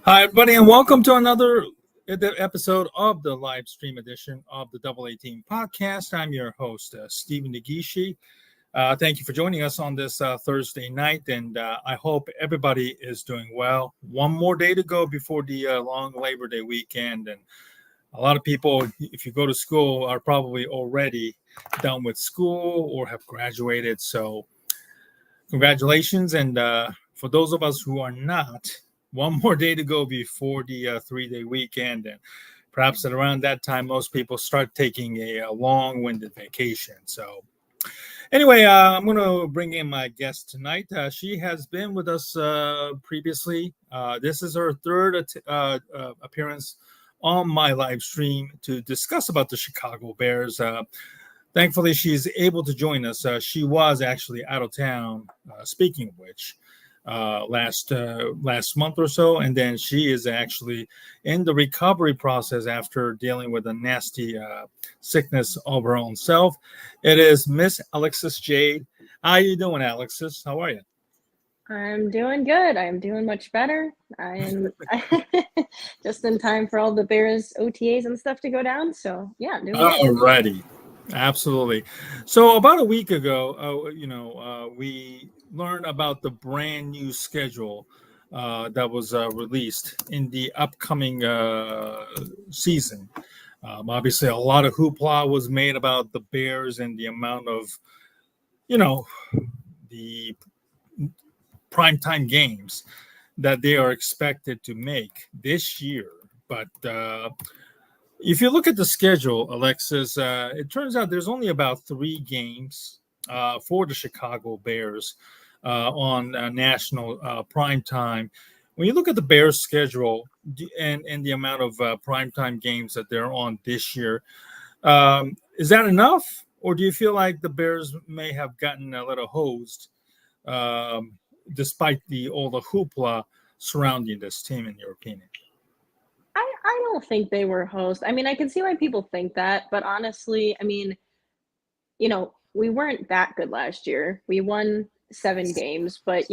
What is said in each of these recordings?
Hi, everybody, and welcome to another episode of the live stream edition of the Double 18 podcast. I'm your host, Stephen Negishi. Thank you for joining us on this Thursday night, and I hope everybody is doing well. One more day to go before the long Labor Day weekend, and a lot of people, if you go to school, are probably already done with school or have graduated. So congratulations, and for those of us who are not, one more day to go before the 3-day weekend, and perhaps at around that time, most people start taking a long-winded vacation. So anyway, I'm going to bring in my guest tonight. She has been with us previously. This is her third appearance on my live stream to discuss about the Chicago Bears. Thankfully, she's able to join us. She was actually out of town, speaking of which, last month or so, and then she is actually in the recovery process after dealing with a nasty sickness of her own self. It is Miss Alexis Jade. How you doing, Alexis? How are you? I'm doing good. I'm doing much better. I'm just in time for all the Bears OTAs and stuff to go down. So yeah, I'm doing good. Alrighty. Absolutely. So about a week ago, we learned about the brand new schedule that was released in the upcoming season. Obviously, a lot of hoopla was made about the Bears and the amount of, the primetime games that they are expected to make this year. But if you look at the schedule, Alexis, it turns out there's only about 3 games for the Chicago Bears on national prime time. When you look at the Bears' schedule and the amount of primetime games that they're on this year, is that enough? Or do you feel like the Bears may have gotten a little hosed despite all the hoopla surrounding this team, in your opinion? I don't think they were hosts. I mean, I can see why people think that, but honestly, I mean, we weren't that good last year. We won 7 games, but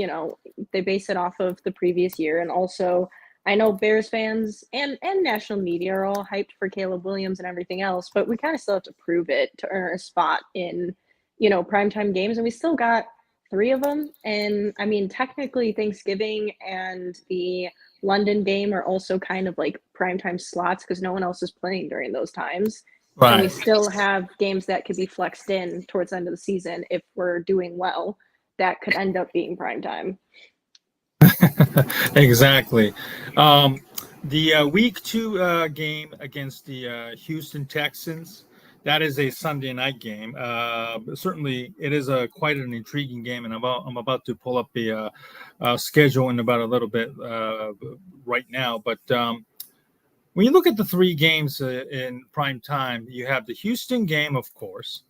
they base it off of the previous year. And also, I know Bears fans and national media are all hyped for Caleb Williams and everything else, but we kind of still have to prove it to earn a spot in, primetime games. And we still got 3 of them. And I mean, technically, Thanksgiving and the London game are also kind of like primetime slots because no one else is playing during those times. And we Right. still have games that could be flexed in towards the end of the season if we're doing well that could end up being prime time. Exactly. The week 2 game against the Houston Texans, that is a Sunday night game. Certainly, it is quite an intriguing game, and I'm about to pull up the schedule in about a little bit right now. But when you look at the 3 games in prime time, you have the Houston game, of course.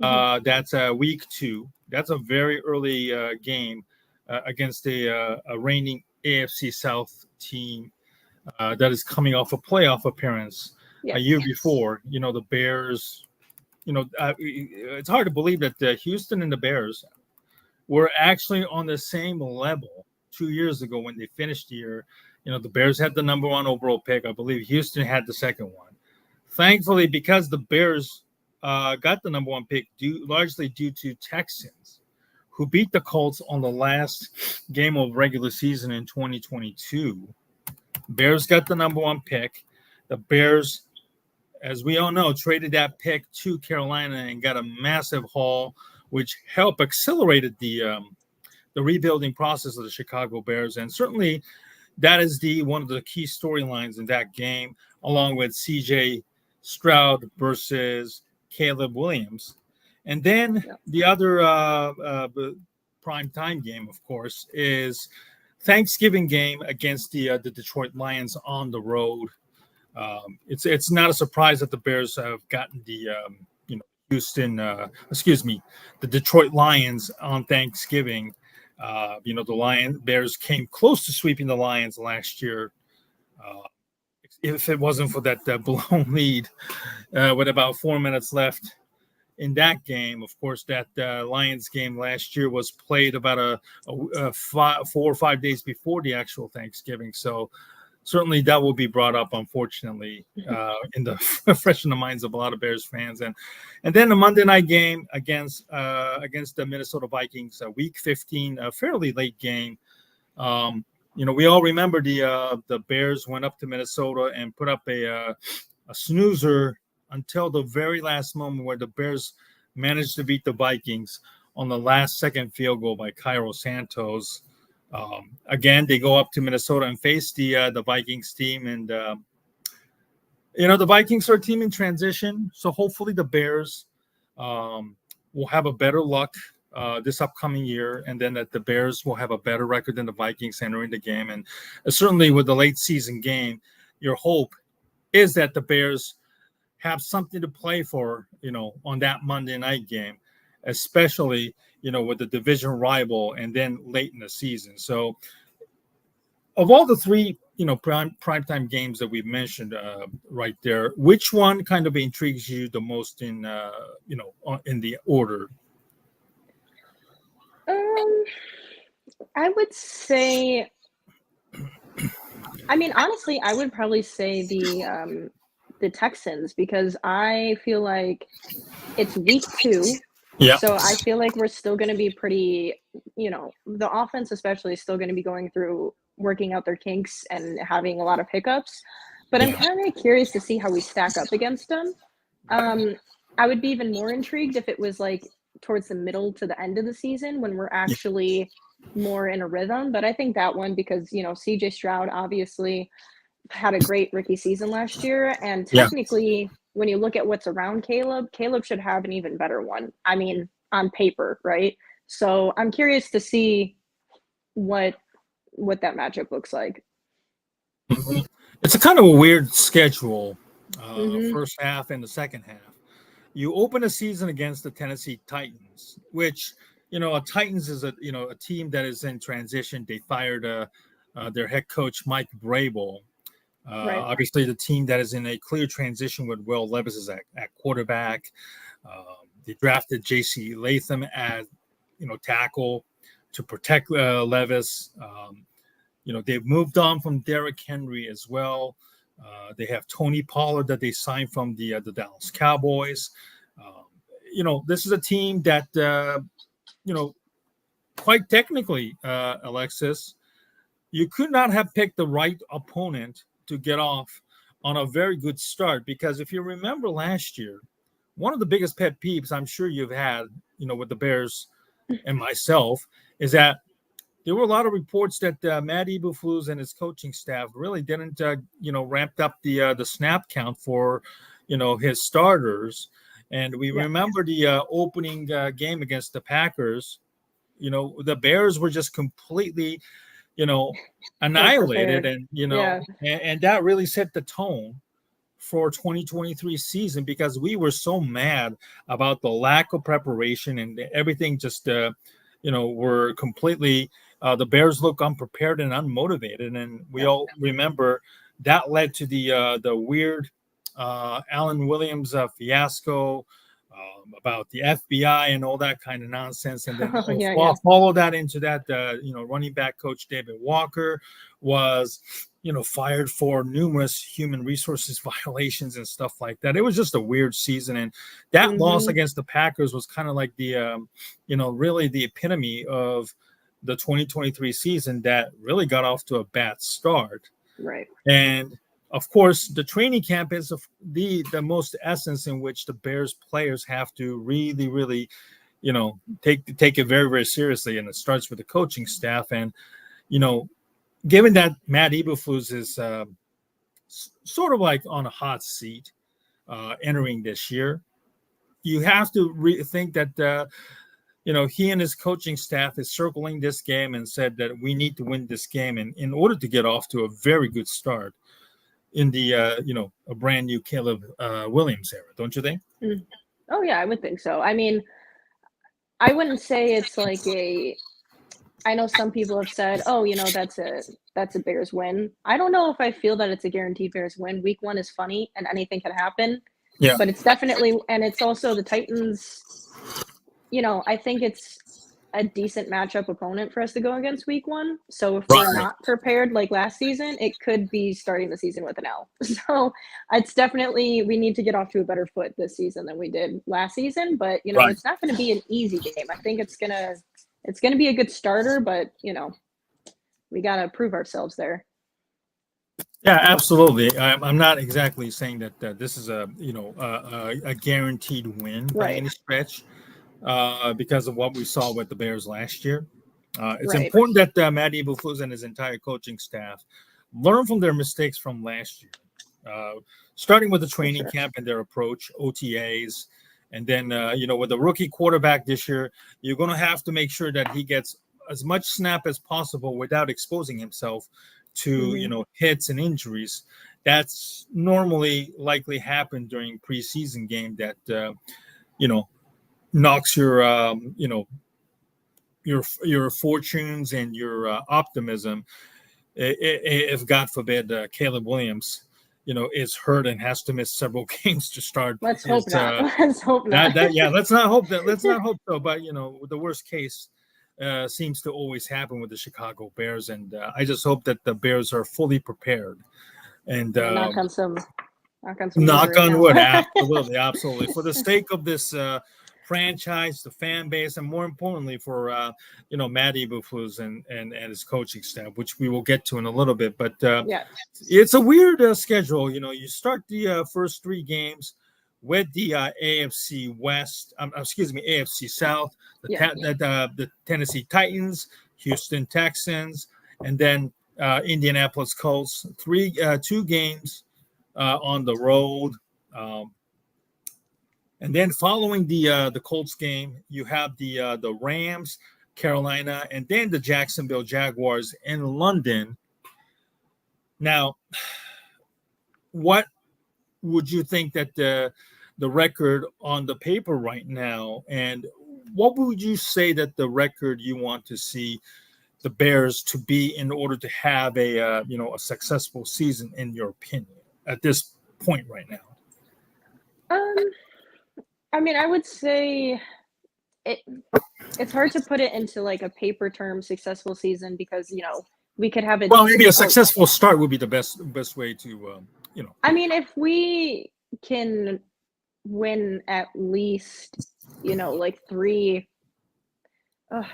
Mm-hmm. That's week 2. That's a very early game against a reigning AFC South team that is coming off a playoff appearance a Yes. year before. The Bears. It's hard to believe that Houston and the Bears were actually on the same level 2 years ago when they finished the year. The Bears had the number 1 overall pick. I believe Houston had the second one. Thankfully, because the Bears got the number 1 pick largely due to Texans, who beat the Colts on the last game of regular season in 2022. Bears got the number 1 pick. The Bears, as we all know, traded that pick to Carolina and got a massive haul, which helped accelerated the rebuilding process of the Chicago Bears. And certainly that is one of the key storylines in that game, along with CJ Stroud versus Caleb Williams. And then the other prime time game, of course, is Thanksgiving game against the Detroit Lions on the road. It's not a surprise that the Bears have gotten the the Detroit Lions on Thanksgiving. The Bears came close to sweeping the Lions last year. If it wasn't for that blown lead with about 4 minutes left in that game. Of course, that Lions game last year was played about 4 or 5 days before the actual Thanksgiving. So certainly that will be brought up, unfortunately, in the fresh in the minds of a lot of Bears fans. And then the Monday night game against the Minnesota Vikings, Week 15, a fairly late game. We all remember the Bears went up to Minnesota and put up a snoozer until the very last moment, where the Bears managed to beat the Vikings on the last second field goal by Cairo Santos. Again, they go up to Minnesota and face the Vikings team, and the Vikings are a team in transition. So hopefully the Bears will have a better luck this upcoming year, and then that the Bears will have a better record than the Vikings entering the game. And certainly with the late season game, your hope is that the Bears have something to play for, on that Monday night game, especially, with the division rival and then late in the season. So of all the three, primetime games that we've mentioned right there, which one kind of intrigues you the most in the order? I would say, honestly, I would probably say the Texans, because I feel like it's week 2. Yeah. So I feel like we're still going to be pretty, the offense especially is still going to be going through working out their kinks and having a lot of hiccups. But I'm kind of curious to see how we stack up against them. I would be even more intrigued if it was like towards the middle to the end of the season when we're actually more in a rhythm. But I think that one, because, CJ Stroud obviously had a great rookie season last year. And technically, when you look at what's around Caleb should have an even better one. On paper, right? So I'm curious to see what that matchup looks like. It's a kind of a weird schedule, first half and the second half. You open a season against the Tennessee Titans, which, Titans is a team that is in transition. They fired their head coach, Mike Vrabel. Right. Obviously, the team that is in a clear transition with Will Levis is at quarterback. They drafted J.C. Latham at tackle to protect Levis. They've moved on from Derrick Henry as well. They have Tony Pollard that they signed from the Dallas Cowboys. This is a team that, quite technically, Alexis, you could not have picked the right opponent to get off on a very good start. Because if you remember last year, one of the biggest pet peeves I'm sure you've had, with the Bears and myself, is that there were a lot of reports that Matt Eberflus and his coaching staff really didn't, ramped up the snap count for, his starters. And we remember the opening game against the Packers. The Bears were just completely, annihilated, and and that really set the tone for 2023 season, because we were so mad about the lack of preparation and everything. Just were completely. The Bears look unprepared and unmotivated, and we all remember that led to the weird Alan Williams fiasco about the FBI and all that kind of nonsense. And then follow that into that, running back coach David Walker was, fired for numerous human resources violations and stuff like that. It was just a weird season. And that loss against the Packers was kind of like the, really the epitome of the 2023 season that really got off to a bad start. Right. And of course, the training camp is the most essence in which the Bears players have to really, really, take it very, very seriously. And it starts with the coaching staff. And, given that Matt Eberflus is sort of like on a hot seat entering this year, you have to think that, he and his coaching staff is circling this game and said that we need to win this game in order to get off to a very good start in the, a brand new Caleb Williams era, don't you think? Oh, yeah, I would think so. I wouldn't say it's like I know some people have said, oh, that's a Bears win. I don't know if I feel that it's a guaranteed Bears win. Week 1 is funny and anything can happen. Yeah. But it's definitely, and it's also the Titans. I think it's a decent matchup opponent for us to go against week 1. So if Right. we're not prepared like last season, it could be starting the season with an L. So it's definitely, we need to get off to a better foot this season than we did last season. But, you know, Right. it's not going to be an easy game. I think it's going to be a good starter, but, you know, we got to prove ourselves there. Yeah, absolutely. I'm not exactly saying that this is a a guaranteed win by any stretch, because of what we saw with the Bears last year. It's important that Matt Eberflus and his entire coaching staff learn from their mistakes from last year, starting with the training camp and their approach, OTAs, and then with the rookie quarterback this year, you're going to have to make sure that he gets as much snap as possible without exposing himself to hits and injuries. That's normally likely happen during preseason game that knocks your fortunes and your optimism. If God forbid Caleb Williams is hurt and has to miss several games to start. Let's hope not. Let's hope not. Let's not hope that. Let's not hope so. But the worst case seems to always happen with the Chicago Bears, and I just hope that the Bears are fully prepared. And knock on wood. Absolutely. For the sake of this franchise, the fan base, and more importantly for Matt Eberflus and his coaching staff, which we will get to in a little bit. But it's a weird schedule. You start the first 3 games with the AFC West. AFC South. The Tennessee Titans, Houston Texans, and then Indianapolis Colts. 2 games on the road. And then following the Colts game, you have the Rams, Carolina, and then the Jacksonville Jaguars in London. Now, what would you think that the record on the paper right now, and what would you say that the record you want to see the Bears to be in order to have a successful season, in your opinion, at this point right now? I mean, I would say it's hard to put it into like a paper term successful season, because we could have maybe a successful start would be the best way to I mean, if we can win at least like 3.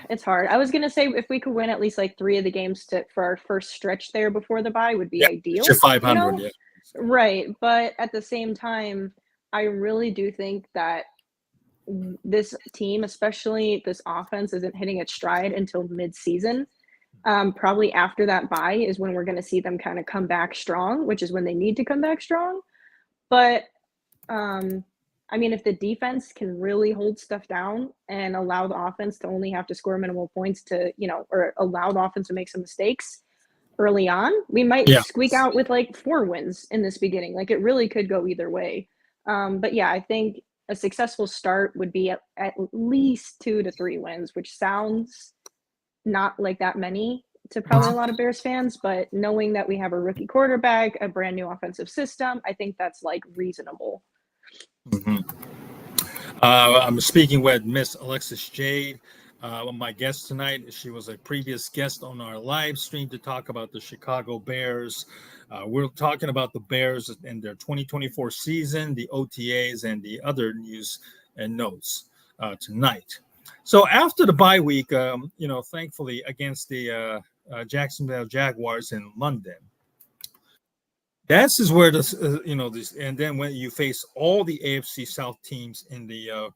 It's hard. I was gonna say if we could win at least like 3 of the games for our first stretch there before the bye would be ideal. 500, Right, but at the same time, I really do think that this team, especially this offense, isn't hitting its stride until mid-season. Probably after that bye is when we're going to see them kind of come back strong, which is when they need to come back strong. But I mean, if the defense can really hold stuff down and allow the offense to only have to score minimal points to, or allow the offense to make some mistakes early on, we might squeak out with like 4 wins in this beginning. Like, it really could go either way. But yeah, I think a successful start would be at least 2 to 3 wins, which sounds not like that many to probably a lot of Bears fans, but knowing that we have a rookie quarterback, a brand new offensive system, I think that's like reasonable. I'm speaking with Miss Alexis Jade, my guest tonight. She was a previous guest on our live stream to talk about the Chicago Bears. We're talking about the Bears and their 2024 season, the OTAs, and the other news and notes tonight. So after the bye week, thankfully against the Jacksonville Jaguars in London, this is where this, and then when you face all the AFC South teams in the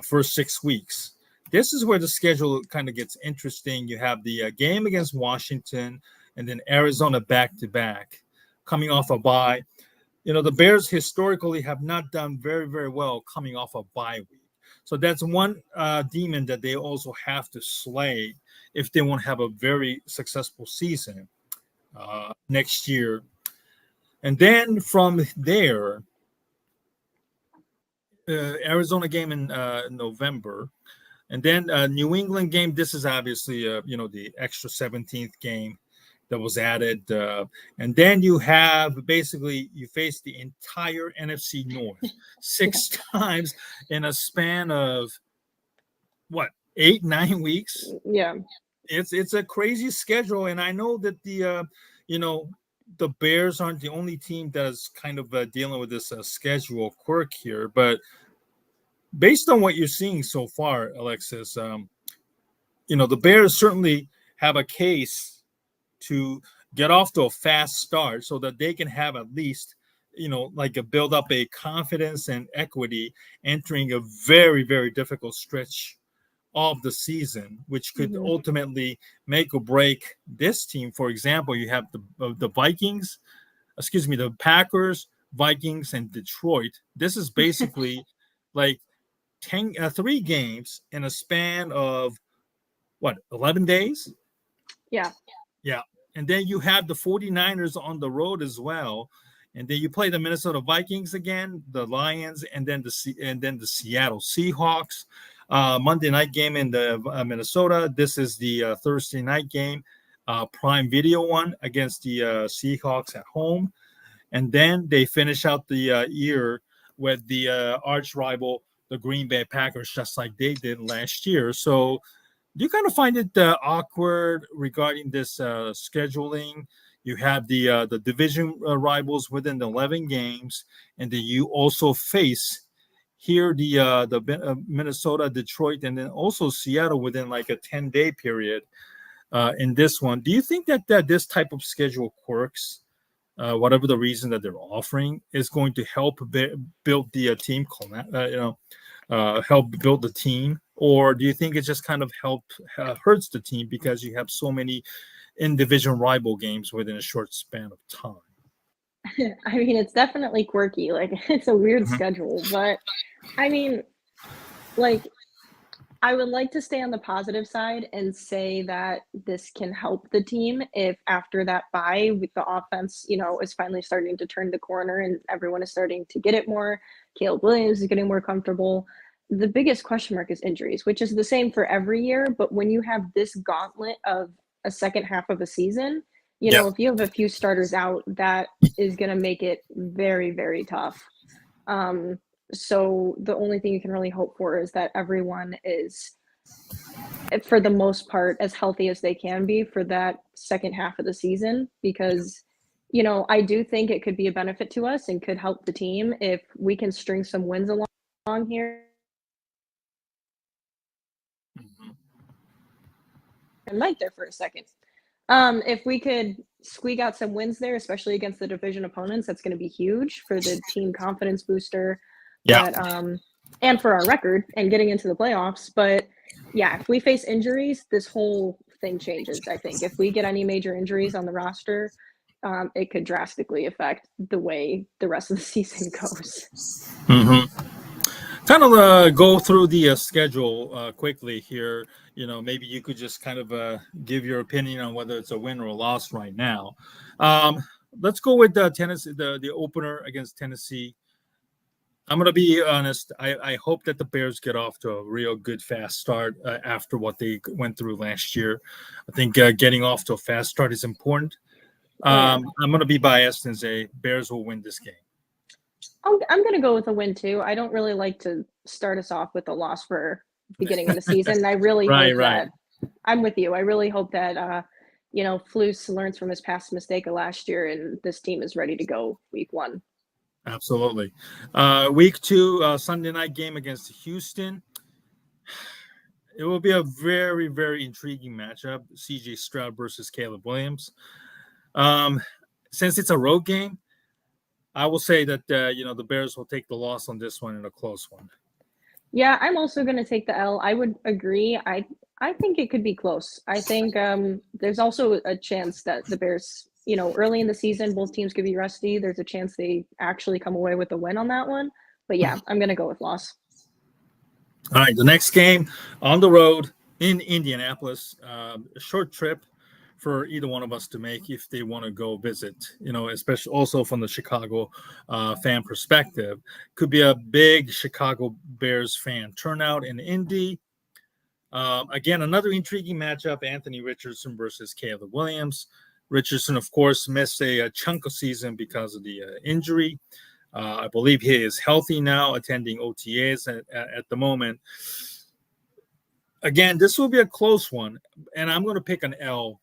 first 6 weeks, this is where the schedule kind of gets interesting. You have the game against Washington, and then Arizona back-to-back, coming off a bye. The Bears historically have not done very, very well coming off a bye week. So that's one demon that they also have to slay if they want to have a very successful season next year. And then from there, Arizona game in November. And then New England game. This is obviously, the extra 17th game that was added. And then you face the entire NFC North 6 times in a span of, 8-9 weeks. Yeah. It's a crazy schedule, and I know that you know the Bears aren't the only team that is kind of dealing with this schedule quirk here. But based on what you're seeing so far, Alexis, the Bears certainly have a case to get off to a fast start so that they can have at least like a build up a confidence and equity entering a very, very difficult stretch of the season, which could ultimately make or break this team. For example, you have the Vikings, excuse me, the Packers, Vikings, and Detroit. This is basically like 3 games in a span of what, 11 days? Yeah. Yeah. And then you have the 49ers on the road as well. And then you play the Minnesota Vikings again, the Lions, and then the Seattle Seahawks. Monday night game in the Minnesota. This is the Thursday night game, Prime Video one against the Seahawks at home. And then they finish out the year with the arch rival, the Green Bay Packers, just like they did last year. So do you kind of find it awkward regarding this scheduling? You have the division rivals within the 11 games, and then you also face here the Minnesota, Detroit, and then also Seattle within like a 10-day period in this one. Do you think that this type of schedule quirks, whatever the reason that they're offering, is going to help build the team, help build the team, or do you think it just kind of hurts the team because you have so many in-division rival games within a short span of time? I mean, it's definitely quirky. Like, it's a weird Mhm. schedule, but I mean, like, I would like to stay on the positive side and say that this can help the team if after that bye, with the offense, is finally starting to turn the corner and everyone is starting to get it more. Caleb Williams is getting more comfortable. The biggest question mark is injuries, which is the same for every year. But when you have this gauntlet of a second half of a season, Yeah. if you have a few starters out, that is going to make it very, very tough. Um, so the only thing you can really hope for is that everyone is, for the most part, as healthy as they can be for that second half of the season, because I do think it could be a benefit to us and could help the team if we can string some wins along here. Mhm. And mic there for a second. If we could squeak out some wins there, especially against the division opponents, that's going to be huge for the team confidence booster. Yeah. But and for our record and getting into the playoffs. But yeah, if we face injuries, this whole thing changes. I think if we get any major injuries on the roster, it could drastically affect the way the rest of the season goes. Mm-hmm. Kind of go through the schedule quickly here. Maybe you could just kind of give your opinion on whether it's a win or a loss right now. Um, let's go with Tennessee, the opener against Tennessee. I'm going to be honest. I hope that the Bears get off to a real good, fast start after what they went through last year. I think getting off to a fast start is important. Oh yeah. I'm going to be biased and say Bears will win this game. I'm going to go with a win too. I don't really like to start us off with a loss for beginning of the season. I really Right, hope right. that I'm with you. I really hope that Flus learns from his past mistake of last year and this team is ready to go week 1. Absolutely. Week 2, Sunday night game against Houston. It will be a very, very intriguing matchup. CJ Stroud versus Caleb Williams. Since it's a road game, I will say that the Bears will take the loss on this one in a close one. Yeah, I'm also going to take the L. I would agree. I think it could be close. I think there's also a chance that the Bears, early in the season, both teams could be rusty. There's a chance they actually come away with a win on that one. But yeah, I'm going to go with loss. All right, the next game on the road in Indianapolis, a short trip for either one of us to make if they want to go visit, especially also from the Chicago fan perspective. Could be a big Chicago Bears fan turnout in Indy. Again, another intriguing matchup, Anthony Richardson versus Caleb Williams. Richardson, of course, missed a chunk of season because of the injury. I believe he is healthy now, attending OTAs at the moment. again, this will be a close one, and I'm going to pick an L.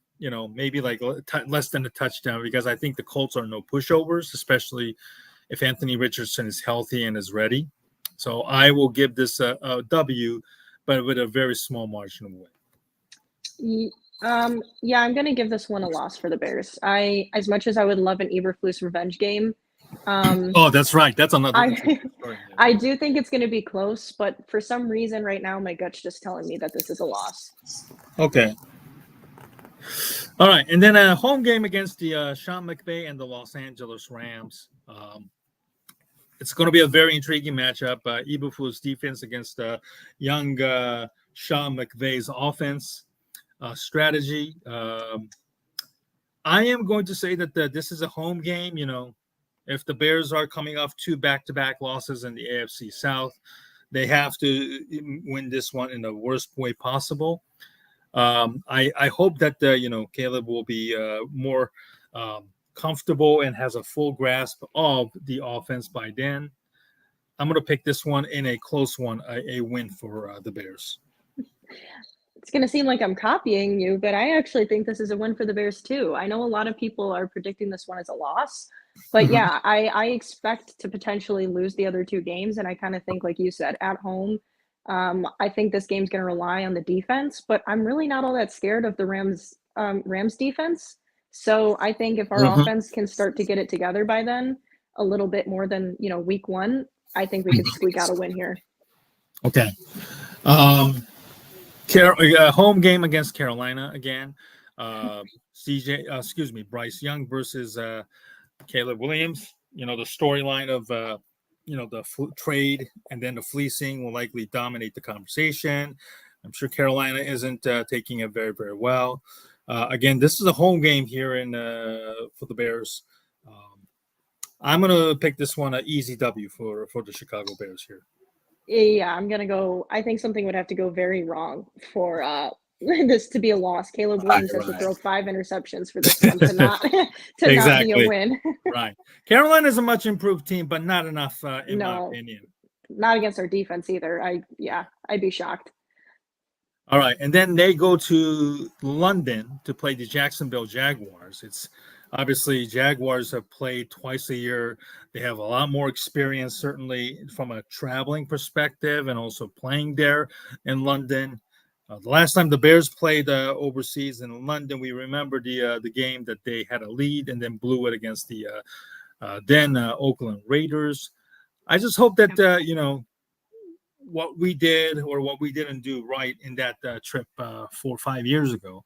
Maybe like less than a touchdown, because I think the Colts are no pushovers, especially if Anthony Richardson is healthy and is ready. So I will give this a W, but with a very small margin of win. Yeah, I'm gonna give this one a loss for the Bears. As much as I would love an Eberflus revenge game, oh, that's right. That's another story. I do think it's gonna be close, but for some reason right now my gut's just telling me that this is a loss. Okay. All right, and then a home game against the Sean McVay and the Los Angeles Rams. It's going to be a very intriguing matchup. Eberflus defense against young Sean McVay's offense strategy. I am going to say that this is a home game. If the Bears are coming off 2 back-to-back losses in the AFC South, they have to win this one in the worst way possible. I hope that Caleb will be more comfortable and has a full grasp of the offense by then. I'm going to pick this one in a close one, a win for the Bears. It's going to seem like I'm copying you, but I actually think this is a win for the Bears too. I know a lot of people are predicting this one as a loss, but yeah, I expect to potentially lose the other 2 games. And I kind of think, like you said, at home, I think this game's going to rely on the defense, but I'm really not all that scared of the Rams defense. So I think if our offense can start to get it together by then, a little bit more than, week 1, I think we could squeak out a win here. Okay. Home game against Carolina again. Bryce Young versus Caleb Williams. The storyline of the trade and then the fleecing will likely dominate the conversation. I'm sure Carolina isn't taking it very, very well. Again, this is a home game here for the Bears. I'm going to pick this one an easy W for the Chicago Bears here. Yeah, I'm going to go. I think something would have to go very wrong for this to be a loss. Caleb Williams has to throw 5 interceptions for this one to not not be a win. Right. Carolina is a much improved team, but not enough in my opinion. Not against our defense either. I'd be shocked. All right, and then they go to London to play the Jacksonville Jaguars. It's obviously Jaguars have played twice a year. They have a lot more experience, certainly from a traveling perspective, and also playing there in London. The last time the Bears played overseas in London, we remember the game that they had a lead and then blew it against the then Oakland Raiders. I just hope that what we did or what we didn't do right in that trip 4 or 5 years ago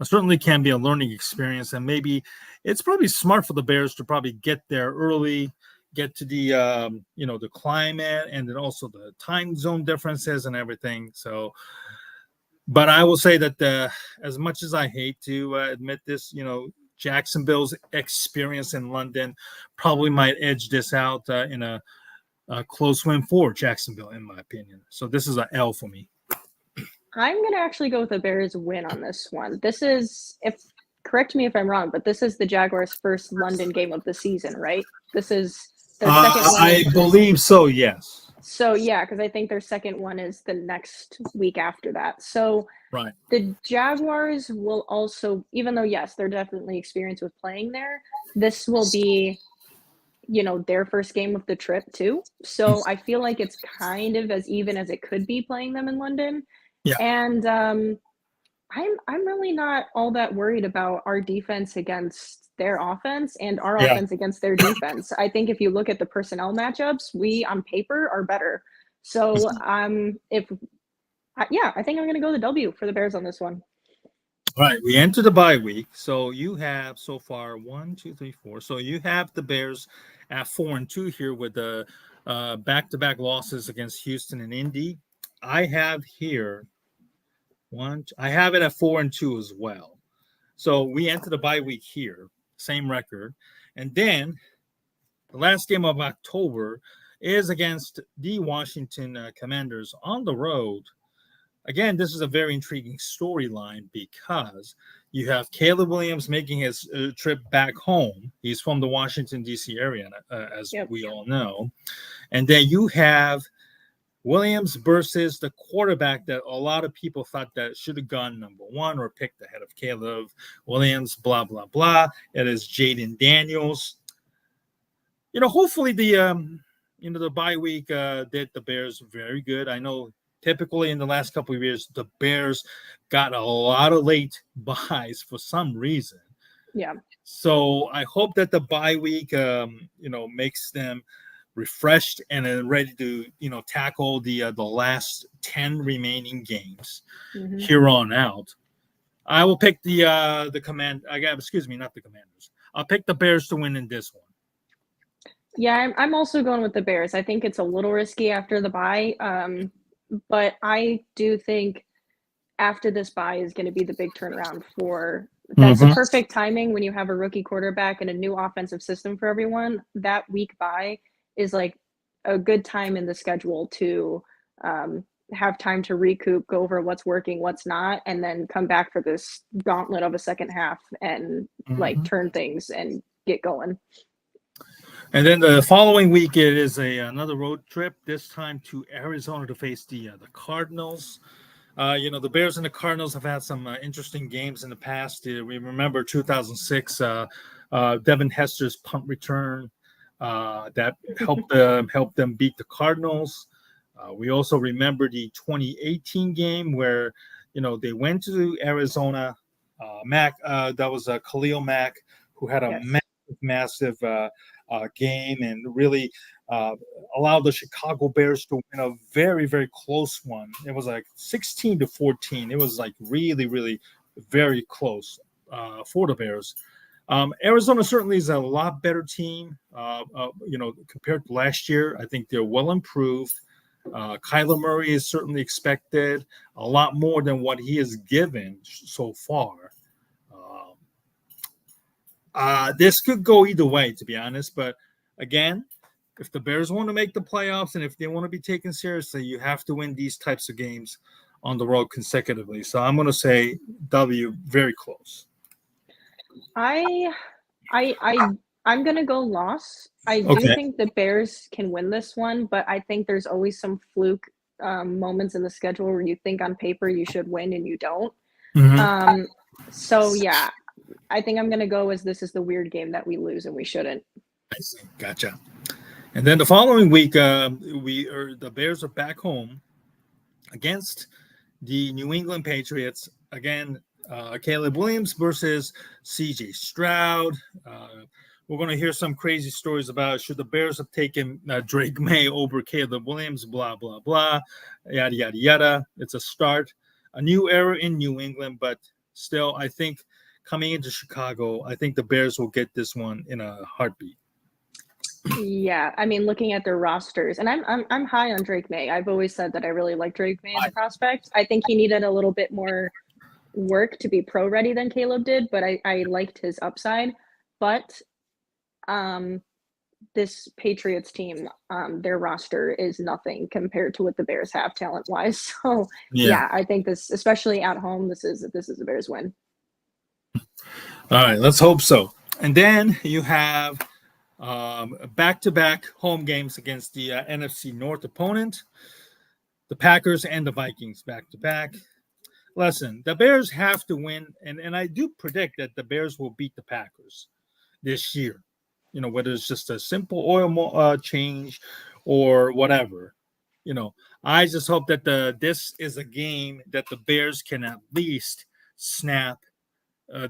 certainly can be a learning experience, and maybe it's probably smart for the Bears to probably get there early, get to the the climate, and then also the time zone differences and everything. So, but I will say that as much as I hate to admit this, Jacksonville's experience in London probably might edge this out in a close win for Jacksonville, in my opinion. So this is an L for me. I'm going to actually go with the Bears win on this one. This is, correct me if I'm wrong, but this is the Jaguars' first London game of the season, right? This is their second one. I believe so, yes. So, yeah, because I think their second one is the next week after that. So right. The Jaguars will also, even though, yes, they're definitely experienced with playing there, this will be their first game of the trip too. So I feel like it's kind of as even as it could be playing them in London. Yeah. And I'm really not all that worried about our defense against their offense and our offense against their defense. I think if you look at the personnel matchups, we on paper are better. So I think I'm going to go the W for the Bears on this one. All right, we enter the bye week. So you have so far 1, 2, 3, 4. So you have the Bears at 4-2 here with the back-to-back losses against Houston and Indy. I have here I have it at 4-2 as well. So we enter the bye week here, same record. And then the last game of October is against the Washington Commanders on the road. Again, this is a very intriguing storyline because you have Caleb Williams making his trip back home. He's from the Washington, D.C. area, as we all know. And then you have Williams versus the quarterback that a lot of people thought that should have gone number one or picked ahead of Caleb Williams, blah, blah, blah. It is Jaden Daniels. Hopefully the bye week did the Bears very good. I know typically in the last couple of years, the Bears got a lot of late buys for some reason. Yeah. So I hope that the bye week, makes them refreshed and ready to, tackle the last 10 remaining games here on out. I will pick not the Commanders. I'll pick the Bears to win in this one. Yeah, I'm also going with the Bears. I think it's a little risky after the bye, but I do think after this bye is going to be the big turnaround for. That's the perfect timing when you have a rookie quarterback and a new offensive system for everyone. That week bye is like a good time in the schedule to have time to recoup, go over what's working, what's not, and then come back for this gauntlet of a second half and like turn things and get going. And then the following week, it is another road trip, this time to Arizona to face the Cardinals. The Bears and the Cardinals have had some interesting games in the past. We remember 2006, Devin Hester's punt return that helped them beat the Cardinals. We also remember the 2018 game where, they went to Arizona. That was Khalil Mack, who had a massive game and really allowed the Chicago Bears to win a very, very close one. It was like 16-14. It was like really, really very close for the Bears. Arizona certainly is a lot better team, compared to last year. I think they're well improved. Kyler Murray is certainly expected a lot more than what he has given so far. This could go either way, to be honest. But again, if the Bears want to make the playoffs and if they want to be taken seriously, you have to win these types of games on the road consecutively. So I'm going to say W, very close. I'm going to go loss. I do think the Bears can win this one, but I think there's always some fluke moments in the schedule where you think on paper you should win and you don't. So yeah, I think I'm going to go as this is the weird game that we lose and we shouldn't. I see. Gotcha. And then the following week, the Bears are back home against the New England Patriots. Again, Caleb Williams versus C.J. Stroud. We're going to hear some crazy stories about should the Bears have taken Drake May over Caleb Williams, blah, blah, blah, yada, yada, yada. It's a start, a new era in New England, but still, I think coming into Chicago, I think the Bears will get this one in a heartbeat. Yeah, I mean, looking at their rosters, and I'm high on Drake May. I've always said that I really like Drake May as a prospect. I think he needed a little bit more work to be pro ready than Caleb did, but I liked his upside. But this Patriots team, their roster is nothing compared to what the Bears have talent wise. So yeah, I think this, especially at home, this is a Bears win. All right, let's hope so. And then you have back-to-back home games against the NFC North opponent, the Packers and the Vikings back-to-back. Listen, the Bears have to win, and I do predict that the Bears will beat the Packers this year. Whether it's just a simple oil change or whatever. I just hope that this is a game that the Bears can at least snap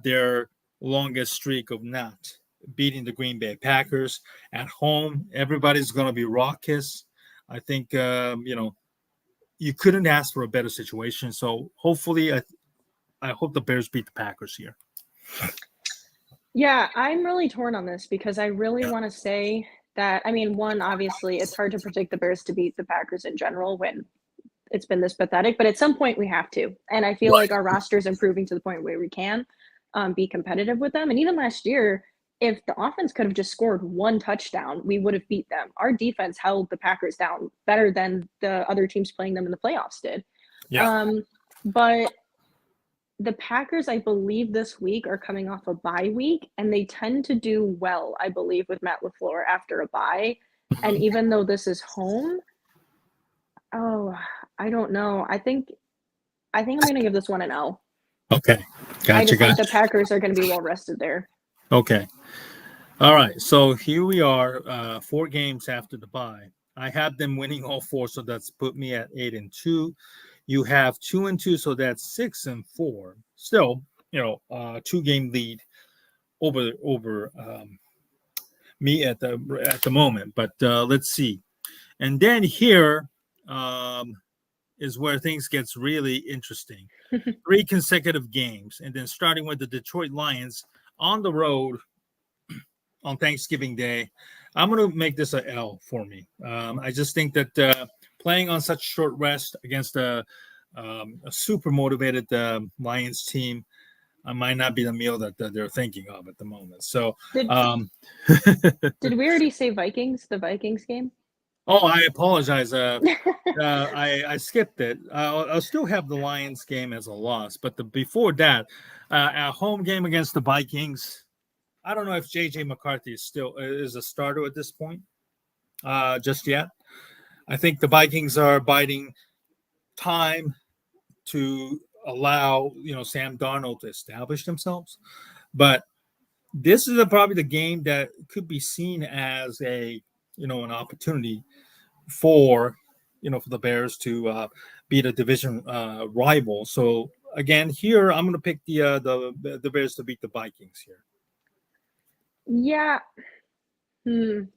their longest streak of not beating the Green Bay Packers at home. Everybody's going to be raucous. I think, you couldn't ask for a better situation. So hopefully, I hope the Bears beat the Packers here. Yeah, I'm really torn on this because I really want to say that, I mean, one, obviously, it's hard to predict the Bears to beat the Packers in general when it's been this pathetic, but at some point we have to. And I feel like our roster is improving to the point where we can be competitive with them. And even last year, if the offense could have just scored one touchdown, we would have beat them. Our defense held the Packers down better than the other teams playing them in the playoffs did. But the Packers, I believe, this week are coming off a bye week, and they tend to do well, I believe, with Matt LaFleur after a bye. And even though this is home, Oh, I don't know. I think I'm gonna give this one an L. Okay, I gotcha, just think the gotcha. Packers are gonna be well rested there. Okay, all right. So here we are, 4 games after the bye. I have them winning all 4, so that's put me at 8-2. You have 2-2, so that's 6-4. Still, 2-game lead over me at the moment. But let's see. And then here um, is where things gets really interesting. 3 consecutive games, and then starting with the Detroit Lions on the road on Thanksgiving Day. I'm going to make this a L for me. I just think that playing on such short rest against a super motivated Lions team might not be the meal that they're thinking of at the moment. So, Did um, did we already say Vikings? The Vikings game? oh, I apologize. I skipped it. I'll still have the Lions game as a loss, but before that, a home game against the Vikings. I don't know if JJ McCarthy is a starter at this point, just yet. I think the Vikings are biding time to allow Sam Darnold to establish themselves, but this is probably the game that could be seen as an opportunity for for the Bears to beat a division rival. So again, here I'm going to pick the Bears to beat the Vikings here. Yeah.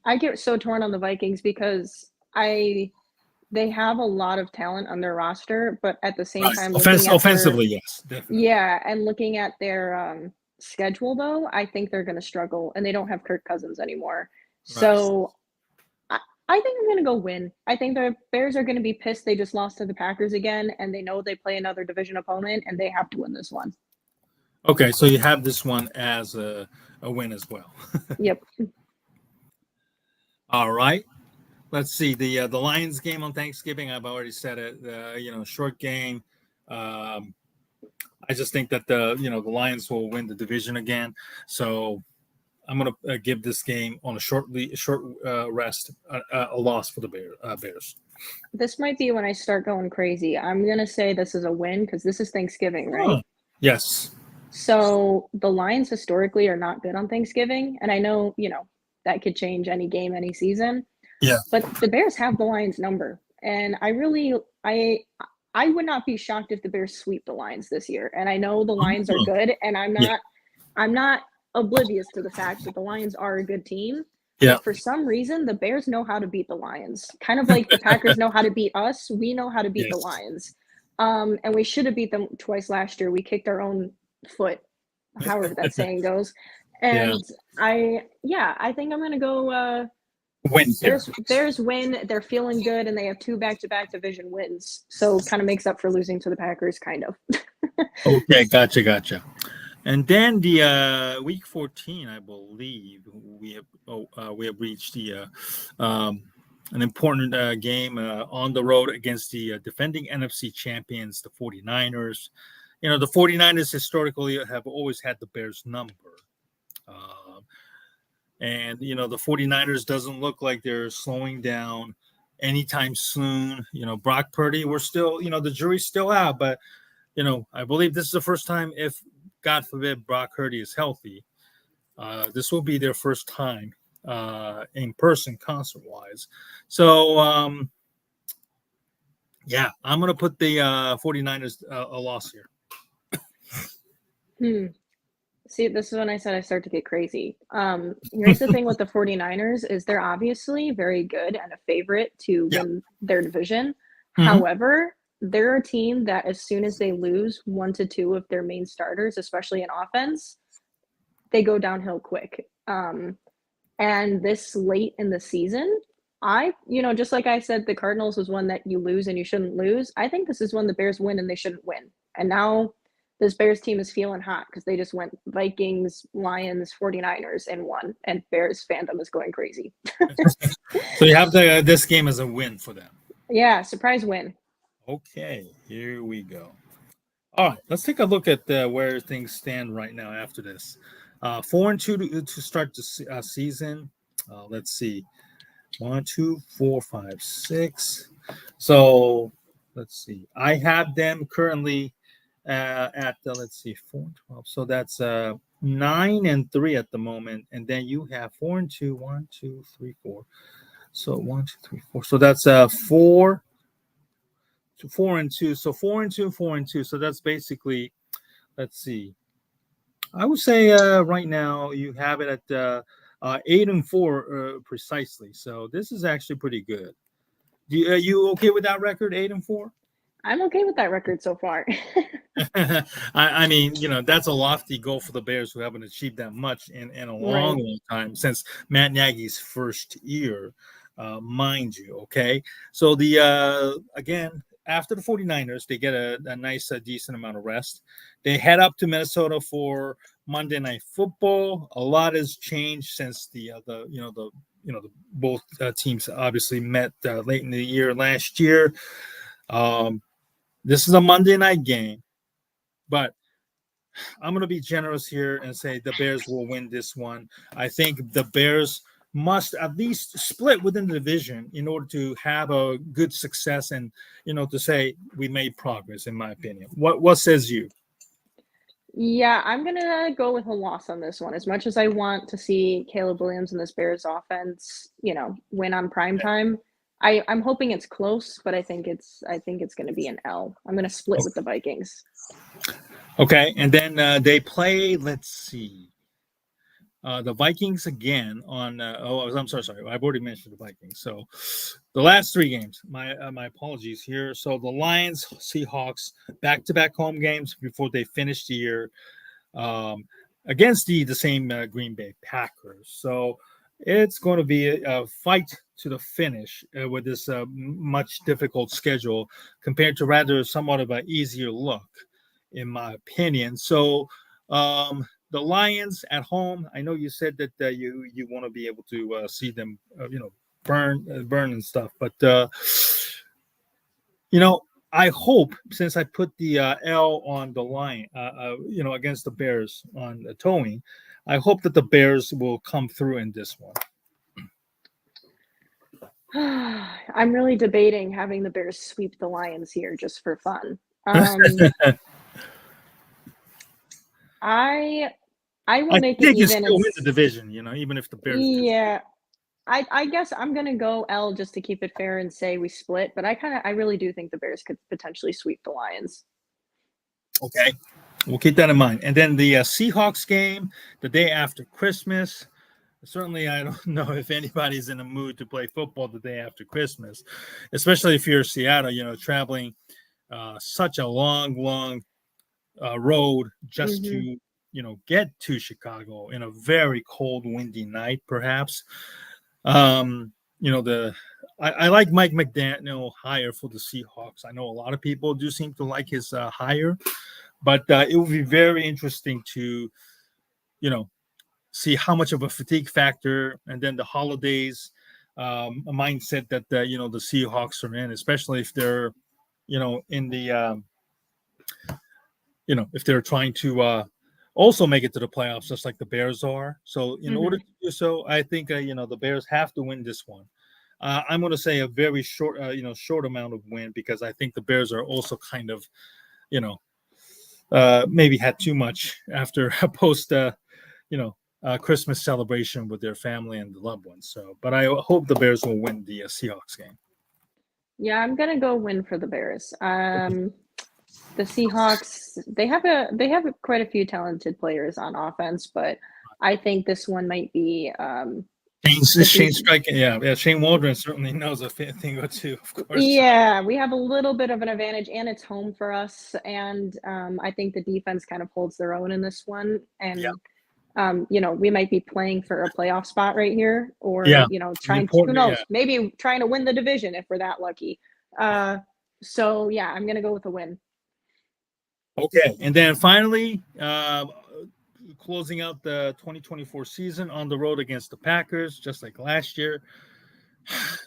I get so torn on the Vikings because they have a lot of talent on their roster, but at the same Right. time, looking at their Offensively, yes, definitely. yeah, and looking at their schedule though, I think they're going to struggle, and they don't have Kirk Cousins anymore. Right. So I, I think I'm going to go win. I think the Bears are going to be pissed they just lost to the Packers again, and they know they play another division opponent, and they have to win this one. Okay, so you have this one as a win as well. Yep. All right. Let's see the Lions game on Thanksgiving. I've already said it. Short game. Um, I just think that the Lions will win the division again. So I'm going to give this game on a short rest, a loss for the Bears. This might be when I start going crazy. I'm going to say this is a win because this is Thanksgiving, Oh, right? yes. So the Lions historically are not good on Thanksgiving, and I know, that could change any game, any season, Yeah. but the Bears have the Lions number, and I would not be shocked if the Bears sweep the Lions this year. And I know the Lions are Oh, good, and yeah. I'm not oblivious to the fact that the Lions are a good team, Yeah. but for some reason the Bears know how to beat the Lions. Kind of like the Packers know how to beat us, we know how to beat the Yes. Lions. And we should have beat them twice last year. We kicked our own foot, however that saying goes. Yeah. And I think I'm gonna go Win here. Bears win. They're feeling good, and they have 2 back-to-back division wins, so kind of makes up for losing to the Packers, kind of. Okay, gotcha. And then the week 14, I believe we have reached the an important game on the road against the defending NFC champions, the 49ers. The 49ers historically have always had the Bears number. And the 49ers doesn't look like they're slowing down anytime soon. Brock Purdy, we're still, the jury's still out, but I believe this is the first time, if God forbid Brock Purdy is healthy, this will be their first time in person concert wise. So I'm going to put the 49ers a loss here. See, this is when I said I start to get crazy. Here's the thing with the 49ers is they're obviously very good and a favorite to Yeah. win their division. Mhm. However, they're a team that as soon as they lose 1 to 2 of their main starters, especially in offense, they go downhill quick. And this late in the season, just like I said, the Cardinals was one that you lose and you shouldn't lose. I think this is one the Bears win and they shouldn't win. And now this Bears team is feeling hot because they just went Vikings, Lions, 49ers, and won. And Bears fandom is going crazy. So you have this game as a win for them. Yeah, surprise win. Okay, here we go. All right, let's take a look at where things stand right now after this. 4-2 to start the season. Let's see. 1, 2, 4, 5, 6. So let's see. I have them currently at let's see, 4-12. So that's 9-3 at the moment, and then you have 4-2, 1, 2, 3, 4. So 1, 2, 3, 4. So that's 4-2. So 4-2, 4-2. So that's basically, let's see. I would say right now you have it at 8-4 precisely. So this is actually pretty good. Are you okay with that record, 8-4? I'm okay with that record so far. I mean, that's a lofty goal for the Bears, who haven't achieved that much in a long, Right. long time since Matt Nagy's first year, mind you. Okay. So again, after the 49ers, they get a nice, decent amount of rest. They head up to Minnesota for Monday Night Football. A lot has changed since the both teams obviously met late in the year last year. This is a Monday night game, but I'm going to be generous here and say the Bears will win this one. I think the Bears must at least split within the division in order to have a good success and, to say we made progress, in my opinion. What says you? Yeah, I'm gonna go with a loss on this one. As much as I want to see Caleb Williams and this Bears offense, win on prime time, I'm hoping it's close, but I think it's gonna be an L. I'm gonna split with the Vikings. Okay, and then they play, let's see, the Vikings again on. I'm sorry. I've already mentioned the Vikings. So the last three games. My apologies here. So the Lions, Seahawks, back-to-back home games before they finish the year, against the same Green Bay Packers. So it's going to be a fight to the finish with this much difficult schedule compared to rather somewhat of an easier look, in my opinion. So the Lions at home, I know you said that you want to be able to see them, burn and stuff, but I hope, since I put the L on the line, against the Bears on the towing, I hope that the Bears will come through in this one. I'm really debating having the Bears sweep the Lions here just for fun. I will I make it think you even still and win the division, even if the Bears do. yeah, I guess I'm gonna go L just to keep it fair and say we split, but I really do think the Bears could potentially sweep the Lions. Okay, we'll keep that in mind. And then the Seahawks game, the day after Christmas. Certainly, I don't know if anybody's in the mood to play football the day after Christmas, especially if you're Seattle, traveling such a long road just Mhm. to, get to Chicago in a very cold, windy night, perhaps. I like Mike McDaniel hire for the Seahawks. I know a lot of people do seem to like his hire, but it will be very interesting to, see how much of a fatigue factor, and then the holidays, a mindset that the Seahawks are in, especially if they're, in the if they're trying to also make it to the playoffs, just like the Bears are. So in order Mhm. to do so, I think the Bears have to win this one. I'm going to say a very short, short amount of win, because I think the Bears are also kind of, you know, maybe had too much after a post, Christmas celebration with their family and the loved ones. So, but I hope the Bears will win the Seahawks game. Yeah, I'm gonna go win for the Bears. The Seahawks, they have quite a few talented players on offense, but I think this one might be the Shane def- Striking, yeah. Shane Waldron certainly knows a thing or two, of course. yeah, we have a little bit of an advantage, and it's home for us. And I think the defense kind of holds their own in this one. Yeah, And we might be playing for a playoff spot right here, or yeah, an trying to, who important, yeah. knows, maybe trying to win the division if we're that lucky. So yeah, I'm gonna go with a win. Okay, and then finally, closing out the 2024 season on the road against the Packers, just like last year.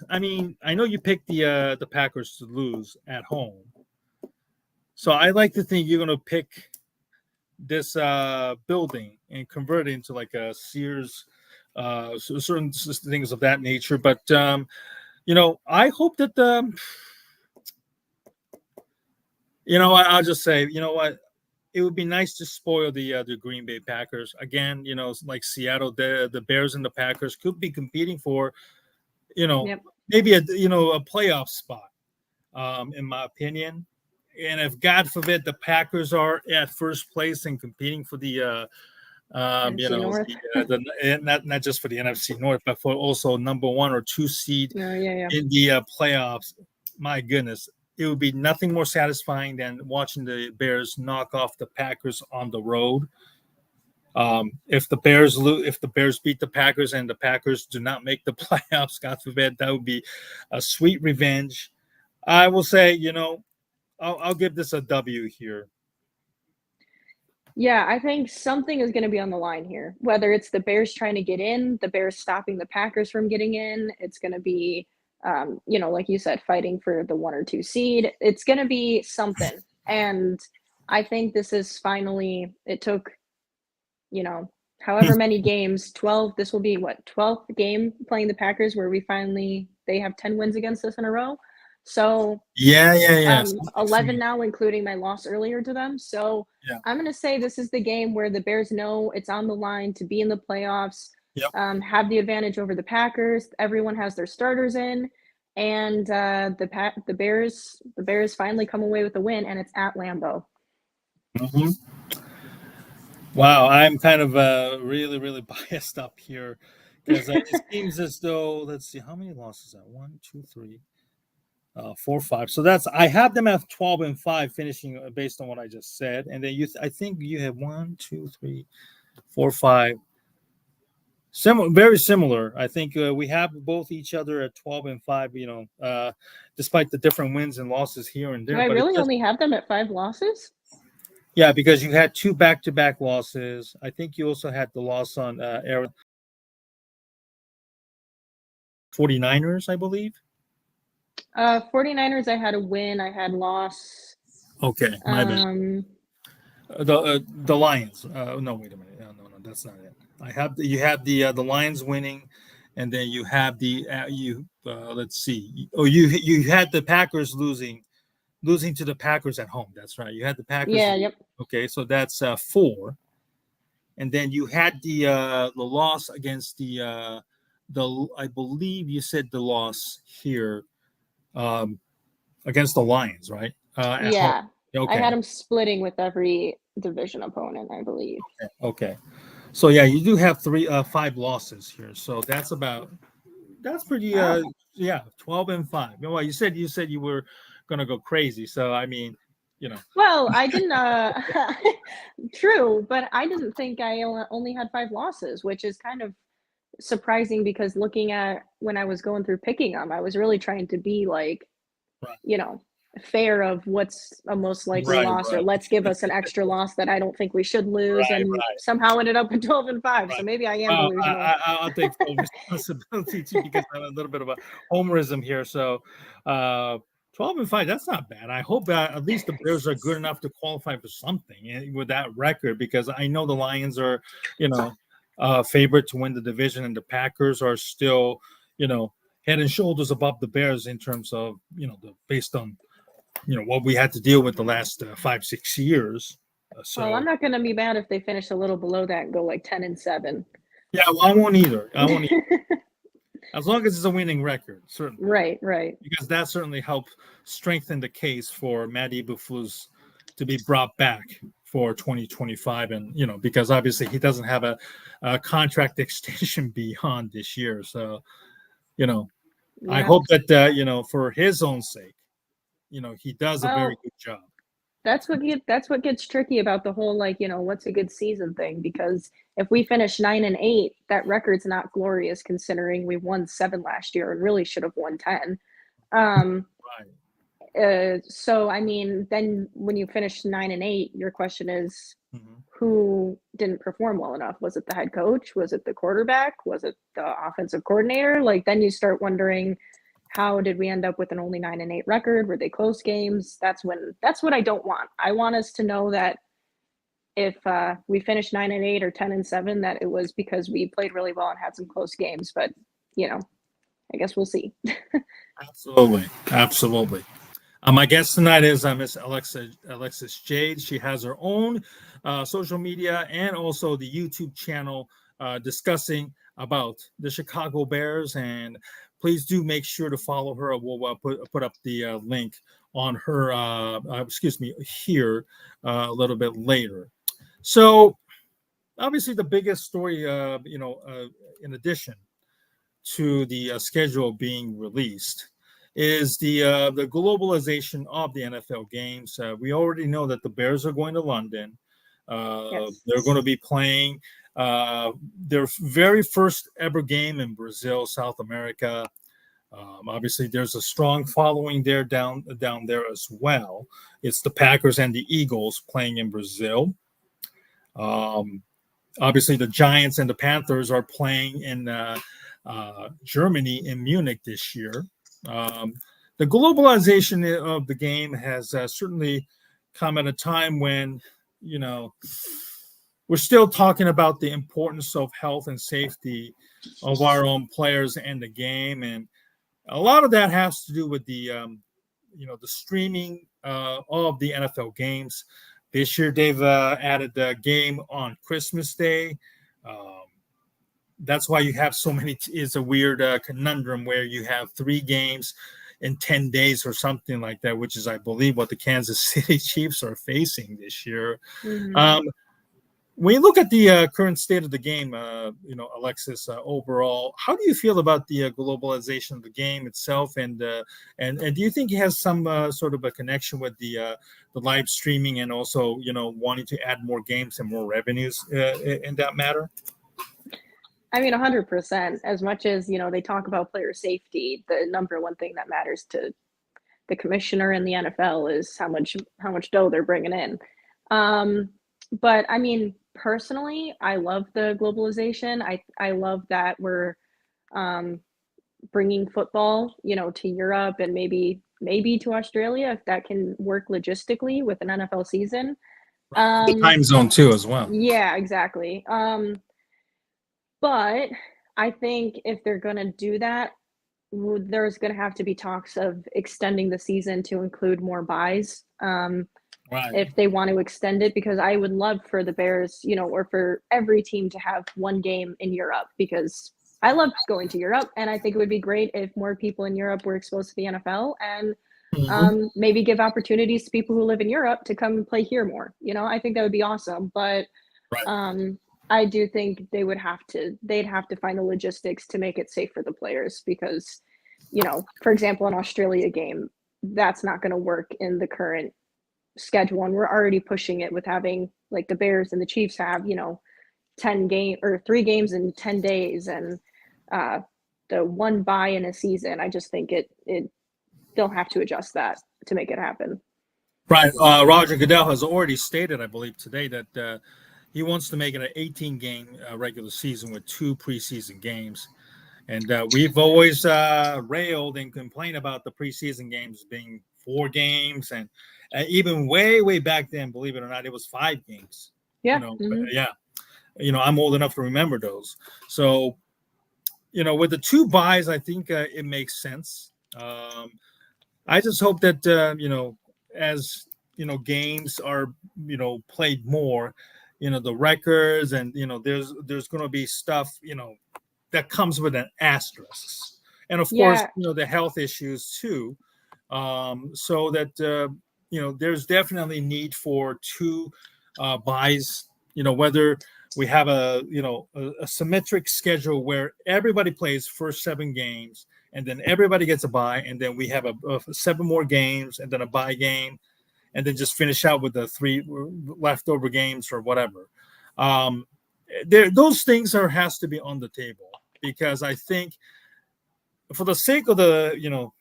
I mean, I know you picked the Packers to lose at home, so I like to think you're going to pick this building and convert it into like a Sears, certain things of that nature. But I hope that I'll just say, it would be nice to spoil the Green Bay Packers again. Like Seattle, the Bears and the Packers could be competing for, Yep. maybe a playoff spot, in my opinion. And if God forbid the Packers are at first place and competing for the NFC North. not just for the NFC North, but for also number 1 or 2 seed Oh, yeah. in the playoffs, my goodness, it would be nothing more satisfying than watching the Bears knock off the Packers on the road. If the Bears beat the Packers and the Packers do not make the playoffs, God forbid, that would be a sweet revenge. I will say, I'll give this a W here. Yeah, I think something is going to be on the line here. Whether it's the Bears trying to get in, the Bears stopping the Packers from getting in, it's going to be, like you said, fighting for the 1 or 2 seed. It's going to be something. And I think this is finally, it took, however many games, 12, this will be what, 12th game playing the Packers where they have 10 wins against us in a row. So Yeah. 11 now, including my loss earlier to them. So Yeah. I'm going to say this is the game where the Bears know it's on the line to be in the playoffs, Yep. Have the advantage over the Packers. Everyone has their starters in, and the Bears finally come away with a win, and it's at Lambeau. Mm-hmm. Wow, I'm kind of really, really biased up here because it seems as though, let's see, how many losses are 1, 2, 3, 4, 5. So I have them at 12-5, finishing based on what I just said, and then I think you have 1, 2, 3, 4, 5. Very similar. I think we have both each other at 12-5. Despite the different wins and losses here and there. Do I but really only have them at 5 losses? Yeah, because you had 2 back-to-back losses. I think you also had the loss on 49ers, I believe. 49ers, I had a win. I had loss. Okay, my bad. The Lions. No, wait a minute. No, that's not it. You have the Lions winning, and then you have let's see. Oh, you had the Packers losing to the Packers at home. That's right. You had the Packers. Yeah. Yep. Okay, so that's 4, and then you had the loss against the I believe you said the loss here against the Lions, right? At Yeah. home. Okay. I had them splitting with every division opponent, I believe. Okay. So yeah, you do have 5 losses here. So that's pretty Wow. 12-5. Well, you said you were gonna go crazy. So I mean, Well, I didn't true, but I didn't think I only had 5 losses, which is kind of surprising because looking at when I was going through picking them, I was really trying to be like, right. Fair of what's a most likely loss, or let's give us an extra loss that I don't think we should lose, and somehow ended up at 12-5. So maybe I am delusional. I'll take full responsibility too, because I have a little bit of a homerism here. So 12-5, that's not bad. I hope at least the Bears are good enough to qualify for something with that record, because I know the Lions are, favorite to win the division, and the Packers are still, head and shoulders above the Bears in terms of, based on what we had to deal with the last 5-6 years. Well, I'm not going to be mad if they finish a little below that and go like 10-7. Yeah, well, I won't either. As long as it's a winning record, certainly. Right. Because that certainly helped strengthen the case for Matt Eberflus to be brought back for 2025, and because obviously he doesn't have a contract extension beyond this year. So, I hope that for his own sake, he does a very good job. That's what gets tricky about the whole, what's a good season thing, because if we finish 9-8, that record's not glorious considering we won 7 last year and really should have won 10. So I mean, then when you finish 9-8, your question is, who didn't perform well enough? Was it the head coach? Was it the quarterback? Was it the offensive coordinator? Then you start wondering, how did we end up with an only 9-8 record? Were they close games? That's what I don't want. I want us to know that if we finish 9-8 or 10-7, that it was because we played really well and had some close games. But I guess we'll see. Absolutely. My guest tonight is Miss Alexis Jade. She has her own social media and also the YouTube channel discussing about the Chicago Bears. And please do make sure to follow her. We'll put up the link on her, here a little bit later. So obviously the biggest story, in addition to the schedule being released is the globalization of the NFL games. We already know that the Bears are going to London. Yes. They're going to be playing their very first ever game in Brazil, South America. Obviously, there's a strong following there down there as well. It's the Packers and the Eagles playing in Brazil. Obviously, the Giants and the Panthers are playing in Germany in Munich this year. The globalization of the game has certainly come at a time when, we're still talking about the importance of health and safety of our own players and the game. And a lot of that has to do with the streaming of the NFL games. This year, they've added the game on Christmas Day. That's why you have so many. It's a weird conundrum where you have 3 games in 10 days or something like that, which is, I believe, what the Kansas City Chiefs are facing this year. Mm-hmm. When you look at the current state of the game, Alexis, overall, how do you feel about the globalization of the game itself, and do you think it has some sort of a connection with the live streaming and also wanting to add more games and more revenues in that matter? I mean, 100%. As much as they talk about player safety, the number one thing that matters to the commissioner in the NFL is how much dough they're bringing in. But I mean, personally, I love the globalization. I love that we're bringing football, to Europe and maybe to Australia if that can work logistically with an NFL season. The time zone too, as well. Yeah, exactly. But I think if they're going to do that, there's going to have to be talks of extending the season to include more buys. Right. If they want to extend it, because I would love for the Bears, or for every team to have one game in Europe, because I love going to Europe, and I think it would be great if more people in Europe were exposed to the NFL and maybe give opportunities to people who live in Europe to come and play here more. I think that would be awesome. But Right. I do think they'd have to find the logistics to make it safe for the players, because, for example, an Australia game, that's not going to work in the current schedule, and we're already pushing it with having, like, the Bears and the Chiefs have 3 games in 10 days, and the one bye in a season. I just think they'll have to adjust that to make it happen. Right. Roger Goodell has already stated, I believe, today that he wants to make it an 18-game regular season with 2 preseason games. And we've always railed and complained about the preseason games being 4 games, and even way back then, believe it or not, it was 5 games. Yeah. Yeah. I'm old enough to remember those. So, with the 2 buys, I think it makes sense. I just hope that as games are played more, the records, and there's going to be stuff that comes with an asterisk, and of course the health issues too, so that there's definitely need for 2 buys, whether we have a symmetric schedule where everybody plays first 7 games and then everybody gets a bye, and then we have a 7 more games and then a bye game, and then just finish out with the 3 leftover games or whatever. Those things has to be on the table, because I think for the sake of the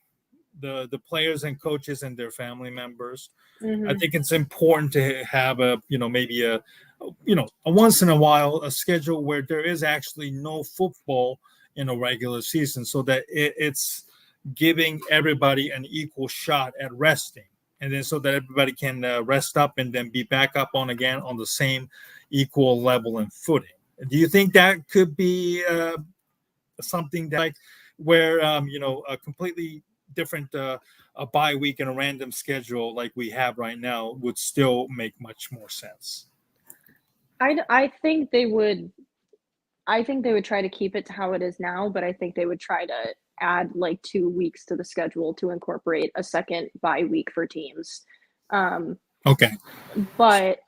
players and coaches and their family members, I think it's important to have maybe a once in a while a schedule where there is actually no football in a regular season, so that it's giving everybody an equal shot at resting, and then so that everybody can rest up and then be back up on again on the same equal level and footing. Do you think that could be something that, like, where a completely different a bye week and a random schedule like we have right now would still make much more sense. I think they would. I think they would try to keep it to how it is now, but I think they would try to add like 2 weeks to the schedule to incorporate a second bye week for teams. Okay. But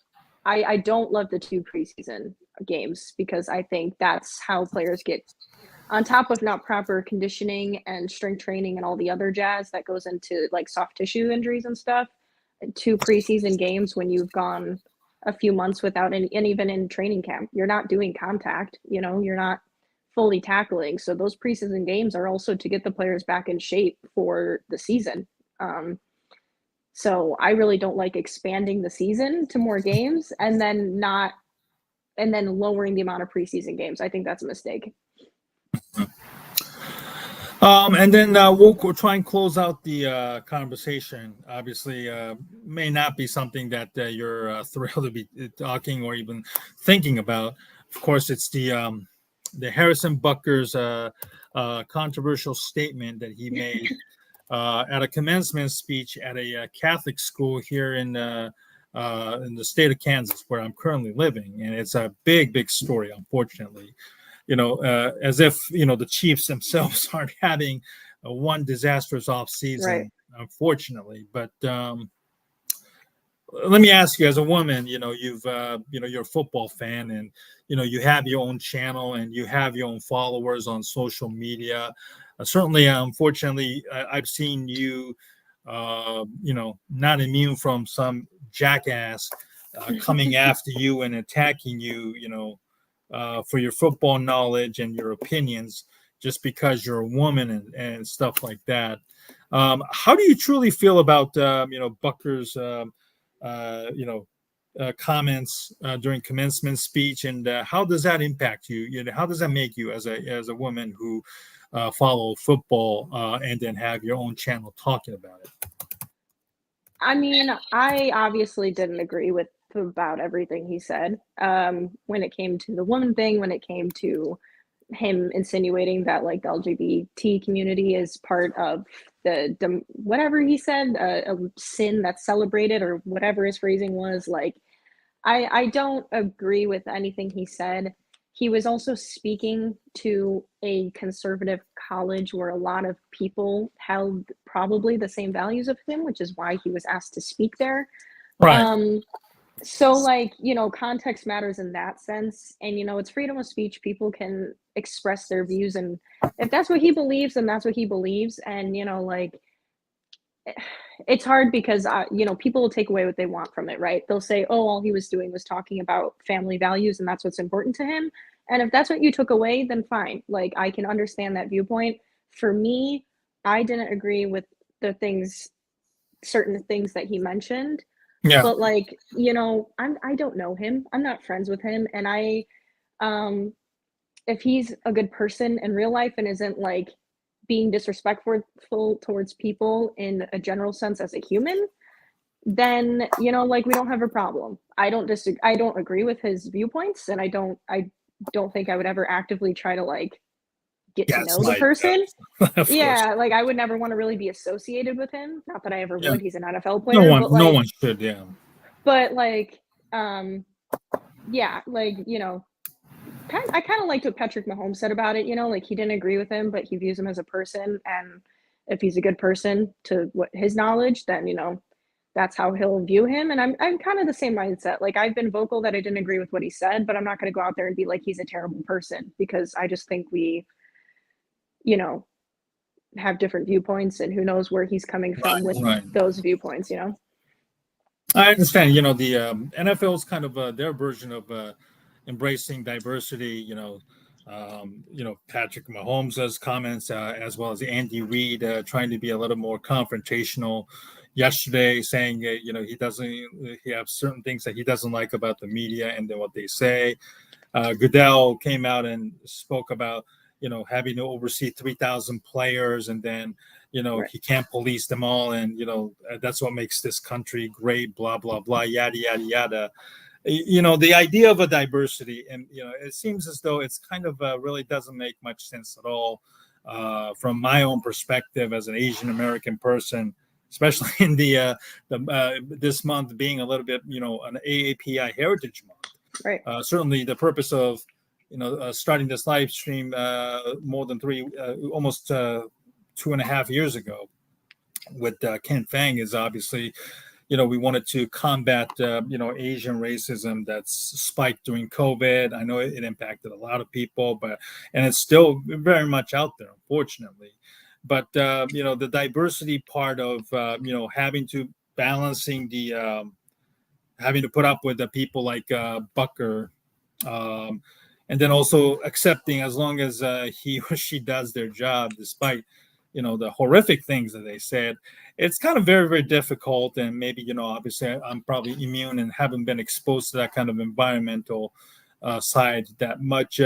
I don't love the 2 preseason games because I think that's how players get, on top of not proper conditioning and strength training and all the other jazz that goes into like soft tissue injuries and stuff. 2 preseason games when you've gone a few months without any, and even in training camp, you're not doing contact, you're not fully tackling. So those preseason games are also to get the players back in shape for the season. So I really don't like expanding the season to more games and then lowering the amount of preseason games. I think that's a mistake. And then we'll try and close out the conversation. Obviously, may not be something that you're thrilled to be talking or even thinking about. Of course, it's the Harrison Butker's controversial statement that he made at a commencement speech at a Catholic school here in the state of Kansas, where I'm currently living, and it's a big story, unfortunately. As if the Chiefs themselves aren't having one disastrous off season, right, unfortunately. But let me ask you, as a woman, you've you're a football fan, and you have your own channel and you have your own followers on social media. Certainly, unfortunately, I've seen you, not immune from some jackass coming after you and attacking you, for your football knowledge and your opinions, just because you're a woman and stuff like that. How do you truly feel about Butker's comments during commencement speech, and how does that impact you? How does that make you as a woman who follow football and then have your own channel talking about it? I mean, I obviously didn't agree with about everything he said. When it came to the woman thing, when it came to him insinuating that like the LGBT community is part of the whatever he said, a sin that's celebrated, or whatever his phrasing was, like I don't agree with anything he said. He was also speaking to a conservative college where a lot of people held probably the same values of him, which is why he was asked to speak there. Right. So like, context matters in that sense. And, it's freedom of speech. People can express their views. And if that's what he believes, then that's what he believes. And, it's hard because, people will take away what they want from it, right? They'll say, oh, all he was doing was talking about family values and that's what's important to him. And if that's what you took away, then fine. Like, I can understand that viewpoint. For me, I didn't agree with certain things that he mentioned. Yeah. But like, I don't know him. I'm not friends with him. And if he's a good person in real life and isn't like being disrespectful towards people in a general sense as a human, then, like, we don't have a problem. I don't agree with his viewpoints, and I don't think I would ever actively try to like get to know the person. Yeah, like I would never want to really be associated with him. Not that I ever would. He's an NFL player. No one should. Yeah. But like, yeah, like, I kind of liked what Patrick Mahomes said about it. Like he didn't agree with him, but he views him as a person, and if he's a good person to what his knowledge, then that's how he'll view him. And I'm kind of the same mindset. Like I've been vocal that I didn't agree with what he said, but I'm not going to go out there and be like he's a terrible person, because I just think we have different viewpoints, and who knows where he's coming from with those viewpoints. I understand. The NFL is kind of their version of embracing diversity. Patrick Mahomes' comments, as well as Andy Reid trying to be a little more confrontational yesterday, saying he has certain things that he doesn't like about the media and then what they say. Goodell came out and spoke about having to oversee 3,000 players, and then he can't police them all, and that's what makes this country great, blah blah blah, yada yada yada. The idea of a diversity, and it seems as though it's kind of really doesn't make much sense at all. from my own perspective as an Asian American person, especially in this month being a little bit, an AAPI Heritage Month. Right. Certainly, the purpose of starting this live stream more than almost 2.5 years ago with Ken Fang is obviously, we wanted to combat, Asian racism that's spiked during COVID. I know it impacted a lot of people, and it's still very much out there, unfortunately. But, the diversity part of, having to having to put up with the people like Butker, and then also accepting as long as he or she does their job, despite the horrific things that they said. It's kind of very, very difficult, and maybe obviously I'm probably immune and haven't been exposed to that kind of environmental side that much.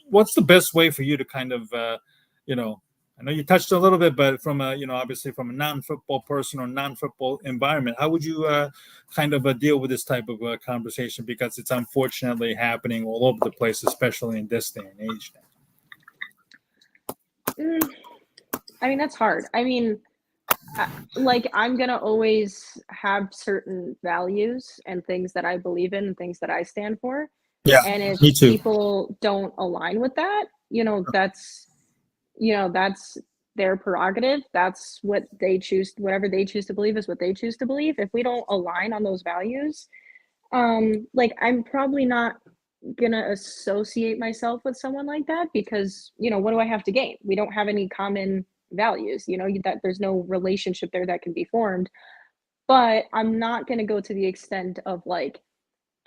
What's the best way for you to kind of I know you touched a little bit, but from obviously from a non-football person or non-football environment, how would you kind of deal with this type of conversation? Because it's unfortunately happening all over the place, especially in this day and age now. I mean, that's hard. I mean, I'm going to always have certain values and things that I believe in and things that I stand for. Yeah, and if me too. people don't align with that, that's their prerogative. That's what they choose. Whatever they choose to believe is what they choose to believe. If we don't align on those values, I'm probably not gonna associate myself with someone like that, because what do I have to gain? We don't have any common values, that there's no relationship there that can be formed. But I'm not gonna go to the extent of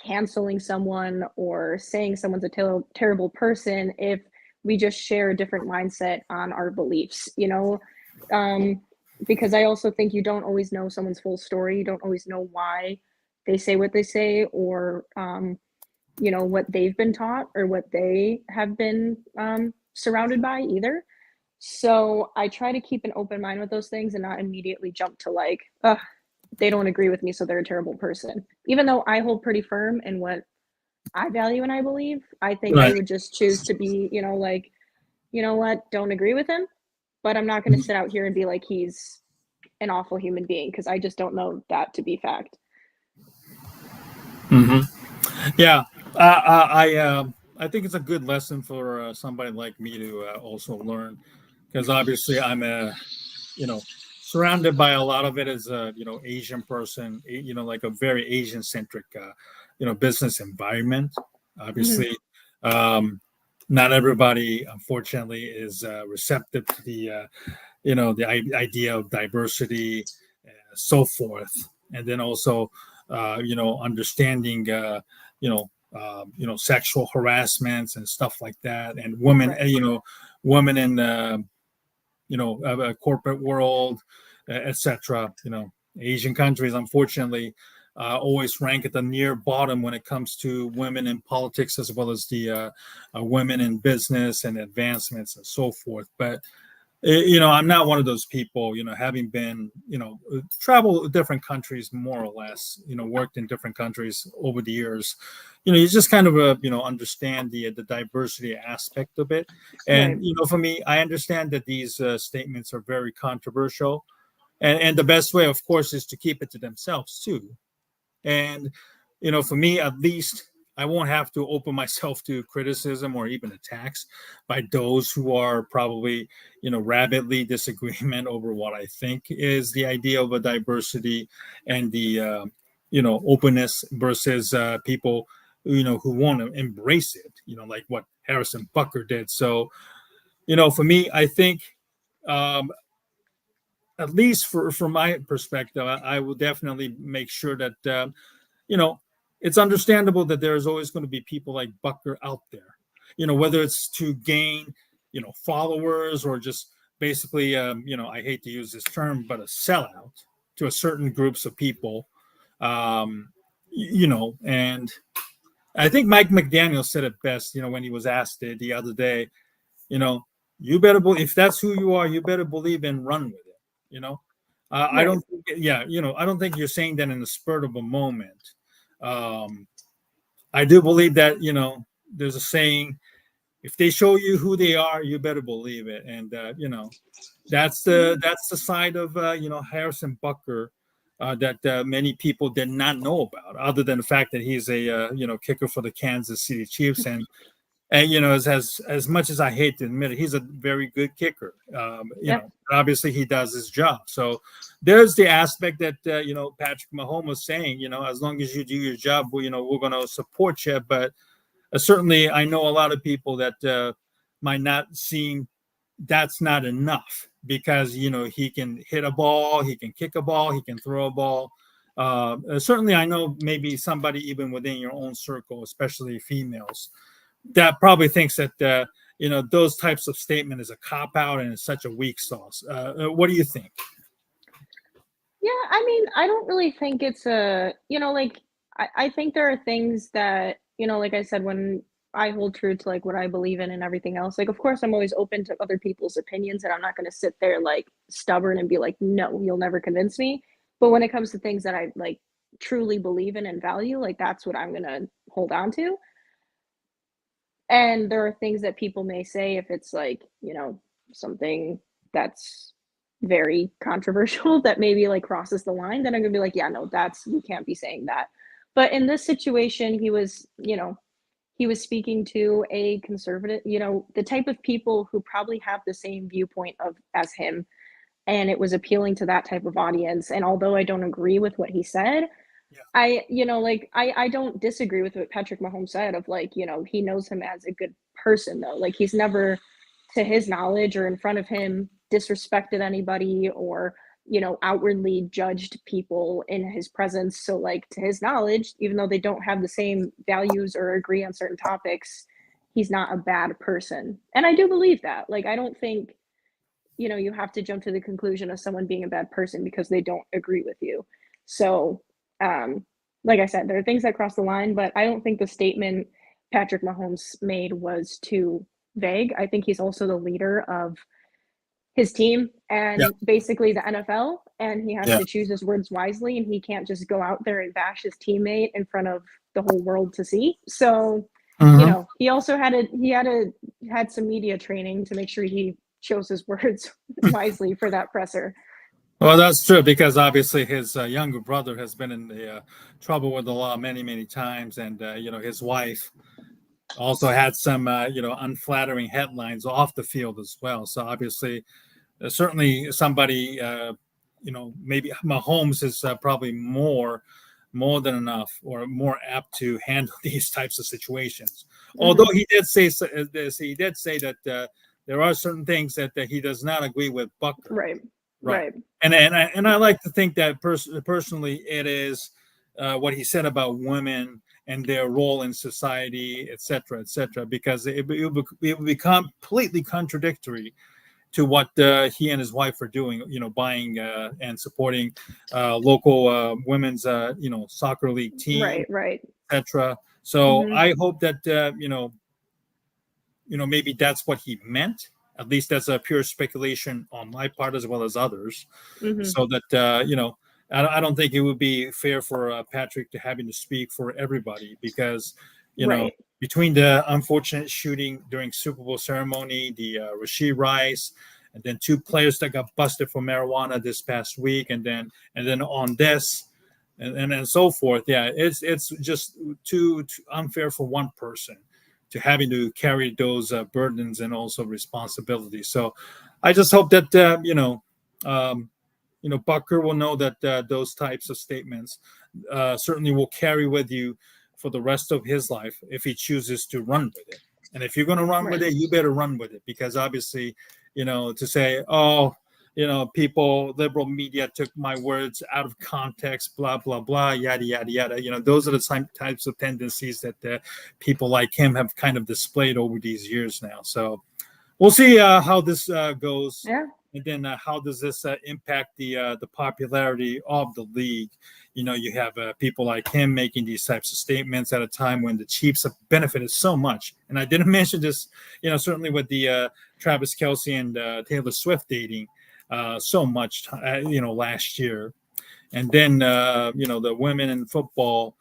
canceling someone or saying someone's a terrible person if we just share a different mindset on our beliefs, because I also think you don't always know someone's full story. You don't always know why they say what they say, or what they've been taught or what they have been surrounded by either. So I try to keep an open mind with those things and not immediately jump to they don't agree with me, so they're a terrible person. Even though I hold pretty firm in what I value and I believe, I think I would just choose to be, what, don't agree with him, but I'm not going to sit out here and be like he's an awful human being, because I just don't know that to be fact. Mm-hmm. Yeah, I think it's a good lesson for somebody like me to also learn, because obviously I'm surrounded by a lot of it as a Asian person, like a very Asian centric business environment. Obviously, not everybody, unfortunately, is receptive to the idea of diversity, so forth, and then also understanding sexual harassments and stuff like that, and women, Right. Women in corporate world, etc. Asian countries, unfortunately, always rank at the near bottom when it comes to women in politics, as well as the women in business and advancements and so forth. But I'm not one of those people, having been, travel different countries more or less, worked in different countries over the years. You just kind of, understand the diversity aspect of it. And, Right. For me, I understand that these statements are very controversial. And the best way, of course, is to keep it to themselves, too. And, for me, at least, I won't have to open myself to criticism or even attacks by those who are probably, rabidly disagreement over what I think is the idea of a diversity and the, openness versus people, who want to embrace it, like what Harrison Butker did. So, for me, I think, at least from my perspective, I will definitely make sure that, it's understandable that there's always going to be people like Butker out there, whether it's to gain, followers, or just basically, I hate to use this term, but a sellout to a certain groups of people, and I think Mike McDaniel said it best, when he was asked it the other day, you better believe, if that's who you are, you better believe and run with it, Right. I don't think, I don't think you're saying that in the spurt of a moment. I do believe that, there's a saying, if they show you who they are, you better believe it. And that's the side of Harrison Butker that many people did not know about, other than the fact that he's a kicker for the Kansas City Chiefs. And as much as I hate to admit it, he's a very good kicker. Obviously he does his job. So there's the aspect that Patrick Mahomes was saying, as long as you do your job, we're going to support you. But certainly I know a lot of people that might not seem that's not enough, because he can hit a ball, he can kick a ball, he can throw a ball. Certainly I know maybe somebody even within your own circle, especially females, that probably thinks that those types of statement is a cop out and it's such a weak sauce. What do you think? Yeah, I mean, I don't really think it's I think there are things that, like I said, when I hold true to like what I believe in and everything else, like of course I'm always open to other people's opinions, and I'm not going to sit there like stubborn and be like, no, you'll never convince me. But when it comes to things that I like truly believe in and value, like that's what I'm going to hold on to. And there are things that people may say if it's like, something that's very controversial that maybe like crosses the line, then I'm gonna be like, yeah, no, you can't be saying that. But in this situation, he was speaking to a conservative, the type of people who probably have the same viewpoint of as him, and it was appealing to that type of audience. And although I don't agree with what he said, I don't disagree with what Patrick Mahomes said of like, he knows him as a good person though. Like he's never, to his knowledge or in front of him, disrespected anybody or, outwardly judged people in his presence. So like to his knowledge, even though they don't have the same values or agree on certain topics, he's not a bad person. And I do believe that. Like I don't think, you have to jump to the conclusion of someone being a bad person because they don't agree with you. So like I said, there are things that cross the line, but I don't think the statement Patrick Mahomes made was too vague. I think he's also the leader of his team and basically the NFL, and he has to choose his words wisely, and he can't just go out there and bash his teammate in front of the whole world to see. So, he also had some media training to make sure he chose his words wisely for that presser. Well, that's true, because obviously his younger brother has been in the trouble with the law many, many times, and his wife also had some unflattering headlines off the field as well. So obviously, certainly somebody maybe Mahomes is probably more than enough or more apt to handle these types of situations. Mm-hmm. Although he did say this, he did say that there are certain things that he does not agree with Butker. Right. And I like to think that personally it is what he said about women and their role in society, et cetera, because it would be completely contradictory to what he and his wife are doing, buying and supporting local women's, soccer league team, right, etc. So I hope that maybe that's what he meant. At least that's a pure speculation on my part as well as others. So that I don't think it would be fair for Patrick to having to speak for everybody, because between the unfortunate shooting during Super Bowl ceremony, the Rashid Rice, and then 2 players that got busted for marijuana this past week, and then on this, and so forth. Yeah, it's just too unfair for one person to having to carry those burdens and also responsibilities. So I just hope that Butker will know that those types of statements certainly will carry with you for the rest of his life if he chooses to run with it. And if you're going to run with it, you better run with it, because obviously, to say, oh, people, liberal media took my words out of context, blah, blah, blah, yada, yada, yada. Those are the types of tendencies that people like him have kind of displayed over these years now. So we'll see how this goes. Yeah. And then how does this impact the popularity of the league? You have people like him making these types of statements at a time when the Chiefs have benefited so much. And I didn't mention this, certainly with the Travis Kelce and Taylor Swift dating so much, last year. And then, the women in football,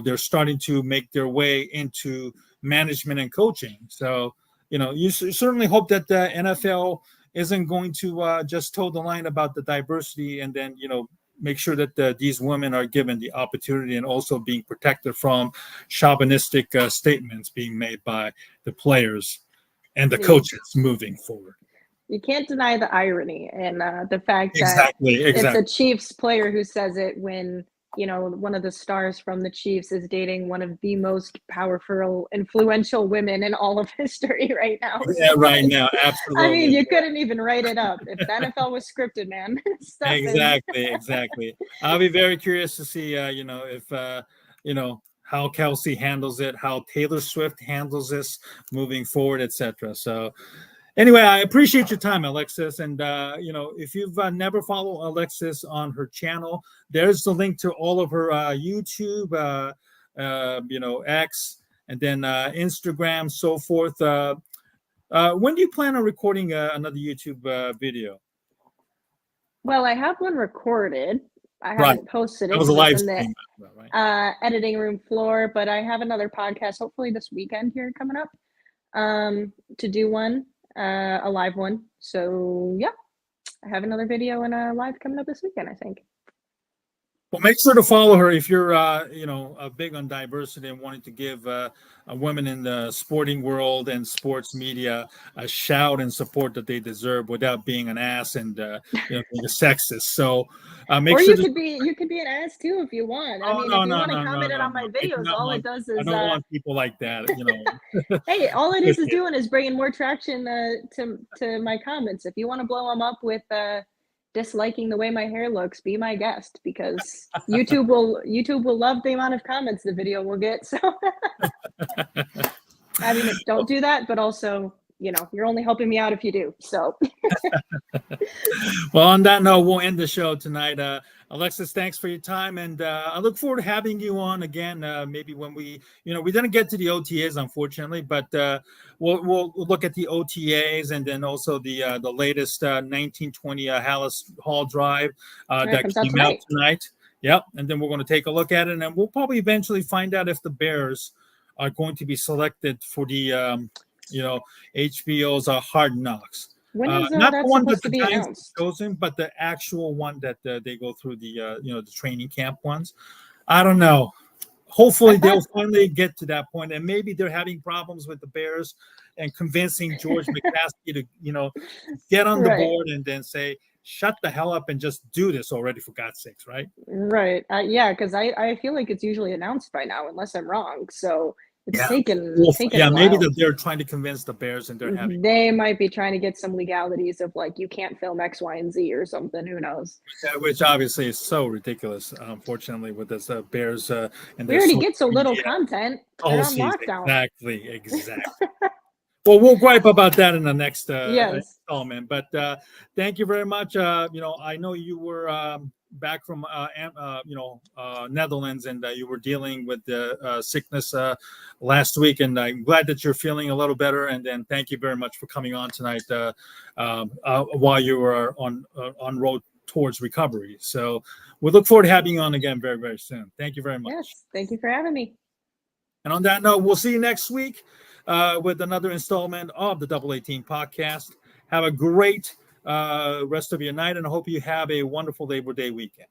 they're starting to make their way into management and coaching. So you certainly hope that the NFL isn't going to just toe the line about the diversity, and then make sure that these women are given the opportunity and also being protected from chauvinistic statements being made by the players and the coaches moving forward. You can't deny the irony and the fact that Exactly. it's a Chiefs player who says it when one of the stars from the Chiefs is dating one of the most powerful, influential women in all of history right now. Yeah, right now, absolutely. I mean, you couldn't even write it up. If the NFL was scripted, man. Exactly. I'll be very curious to see, if how Kelsey handles it, how Taylor Swift handles this moving forward, etc. So, anyway, I appreciate your time, Alexis. And, if you've never followed Alexis on her channel, there's the link to all of her YouTube, X, and then Instagram, so forth. When do you plan on recording another YouTube video? Well, I have one recorded. I haven't posted it. That was a live stream, right? Editing room floor, but I have another podcast, hopefully this weekend here coming up, to do one. A live one. So yeah, I have another video and a live coming up this weekend, I think. Well, make sure to follow her if you're, big on diversity and wanting to give women in the sporting world and sports media a shout and support that they deserve without being an ass and being a sexist. So, make or sure you could be an ass too if you want. I mean, if you want to comment on my videos, all it does is I don't want people like that. Hey, all it is doing is bringing more traction to my comments. If you want to blow them up with disliking the way my hair looks, be my guest, because YouTube will love the amount of comments the video will get. So I mean, don't do that, but also you're only helping me out if you do. So well, on that note, we'll end the show tonight. Alexis, thanks for your time, and I look forward to having you on again. Maybe when we didn't get to the OTAs, unfortunately, but we'll look at the OTAs and then also the latest 1920 Hallis Hall Drive that came out tonight. Yep, and then we're going to take a look at it, and we'll probably eventually find out if the Bears are going to be selected for the HBO's Hard Knocks. When is not the one that the Giants announced? Chosen, but the actual one that they go through the training camp ones. I don't know. Hopefully they'll finally get to that point, and maybe they're having problems with the Bears and convincing George McCaskey to get on the board and then say, shut the hell up and just do this already, for God's sakes, right? Right. Yeah, because I feel like it's usually announced by now, unless I'm wrong. So it's taken maybe that they're trying to convince the Bears, and they might be trying to get some legalities of like, you can't film X, Y, and Z or something. Who knows? Yeah, which obviously is so ridiculous. Unfortunately, with this Bears and we already get so little content. They're on lockdown. Exactly. Well, we'll gripe about that in the next installment. But thank you very much. I know you were back from Netherlands, and you were dealing with the sickness last week, and I'm glad that you're feeling a little better. And then thank you very much for coming on tonight while you were on road towards recovery. So we look forward to having you on again very, very soon. Thank you very much. Yes, thank you for having me. And on that note, we'll see you next week with another installment of the Double 18 podcast. Have a great rest of your night, and I hope you have a wonderful Labor Day weekend.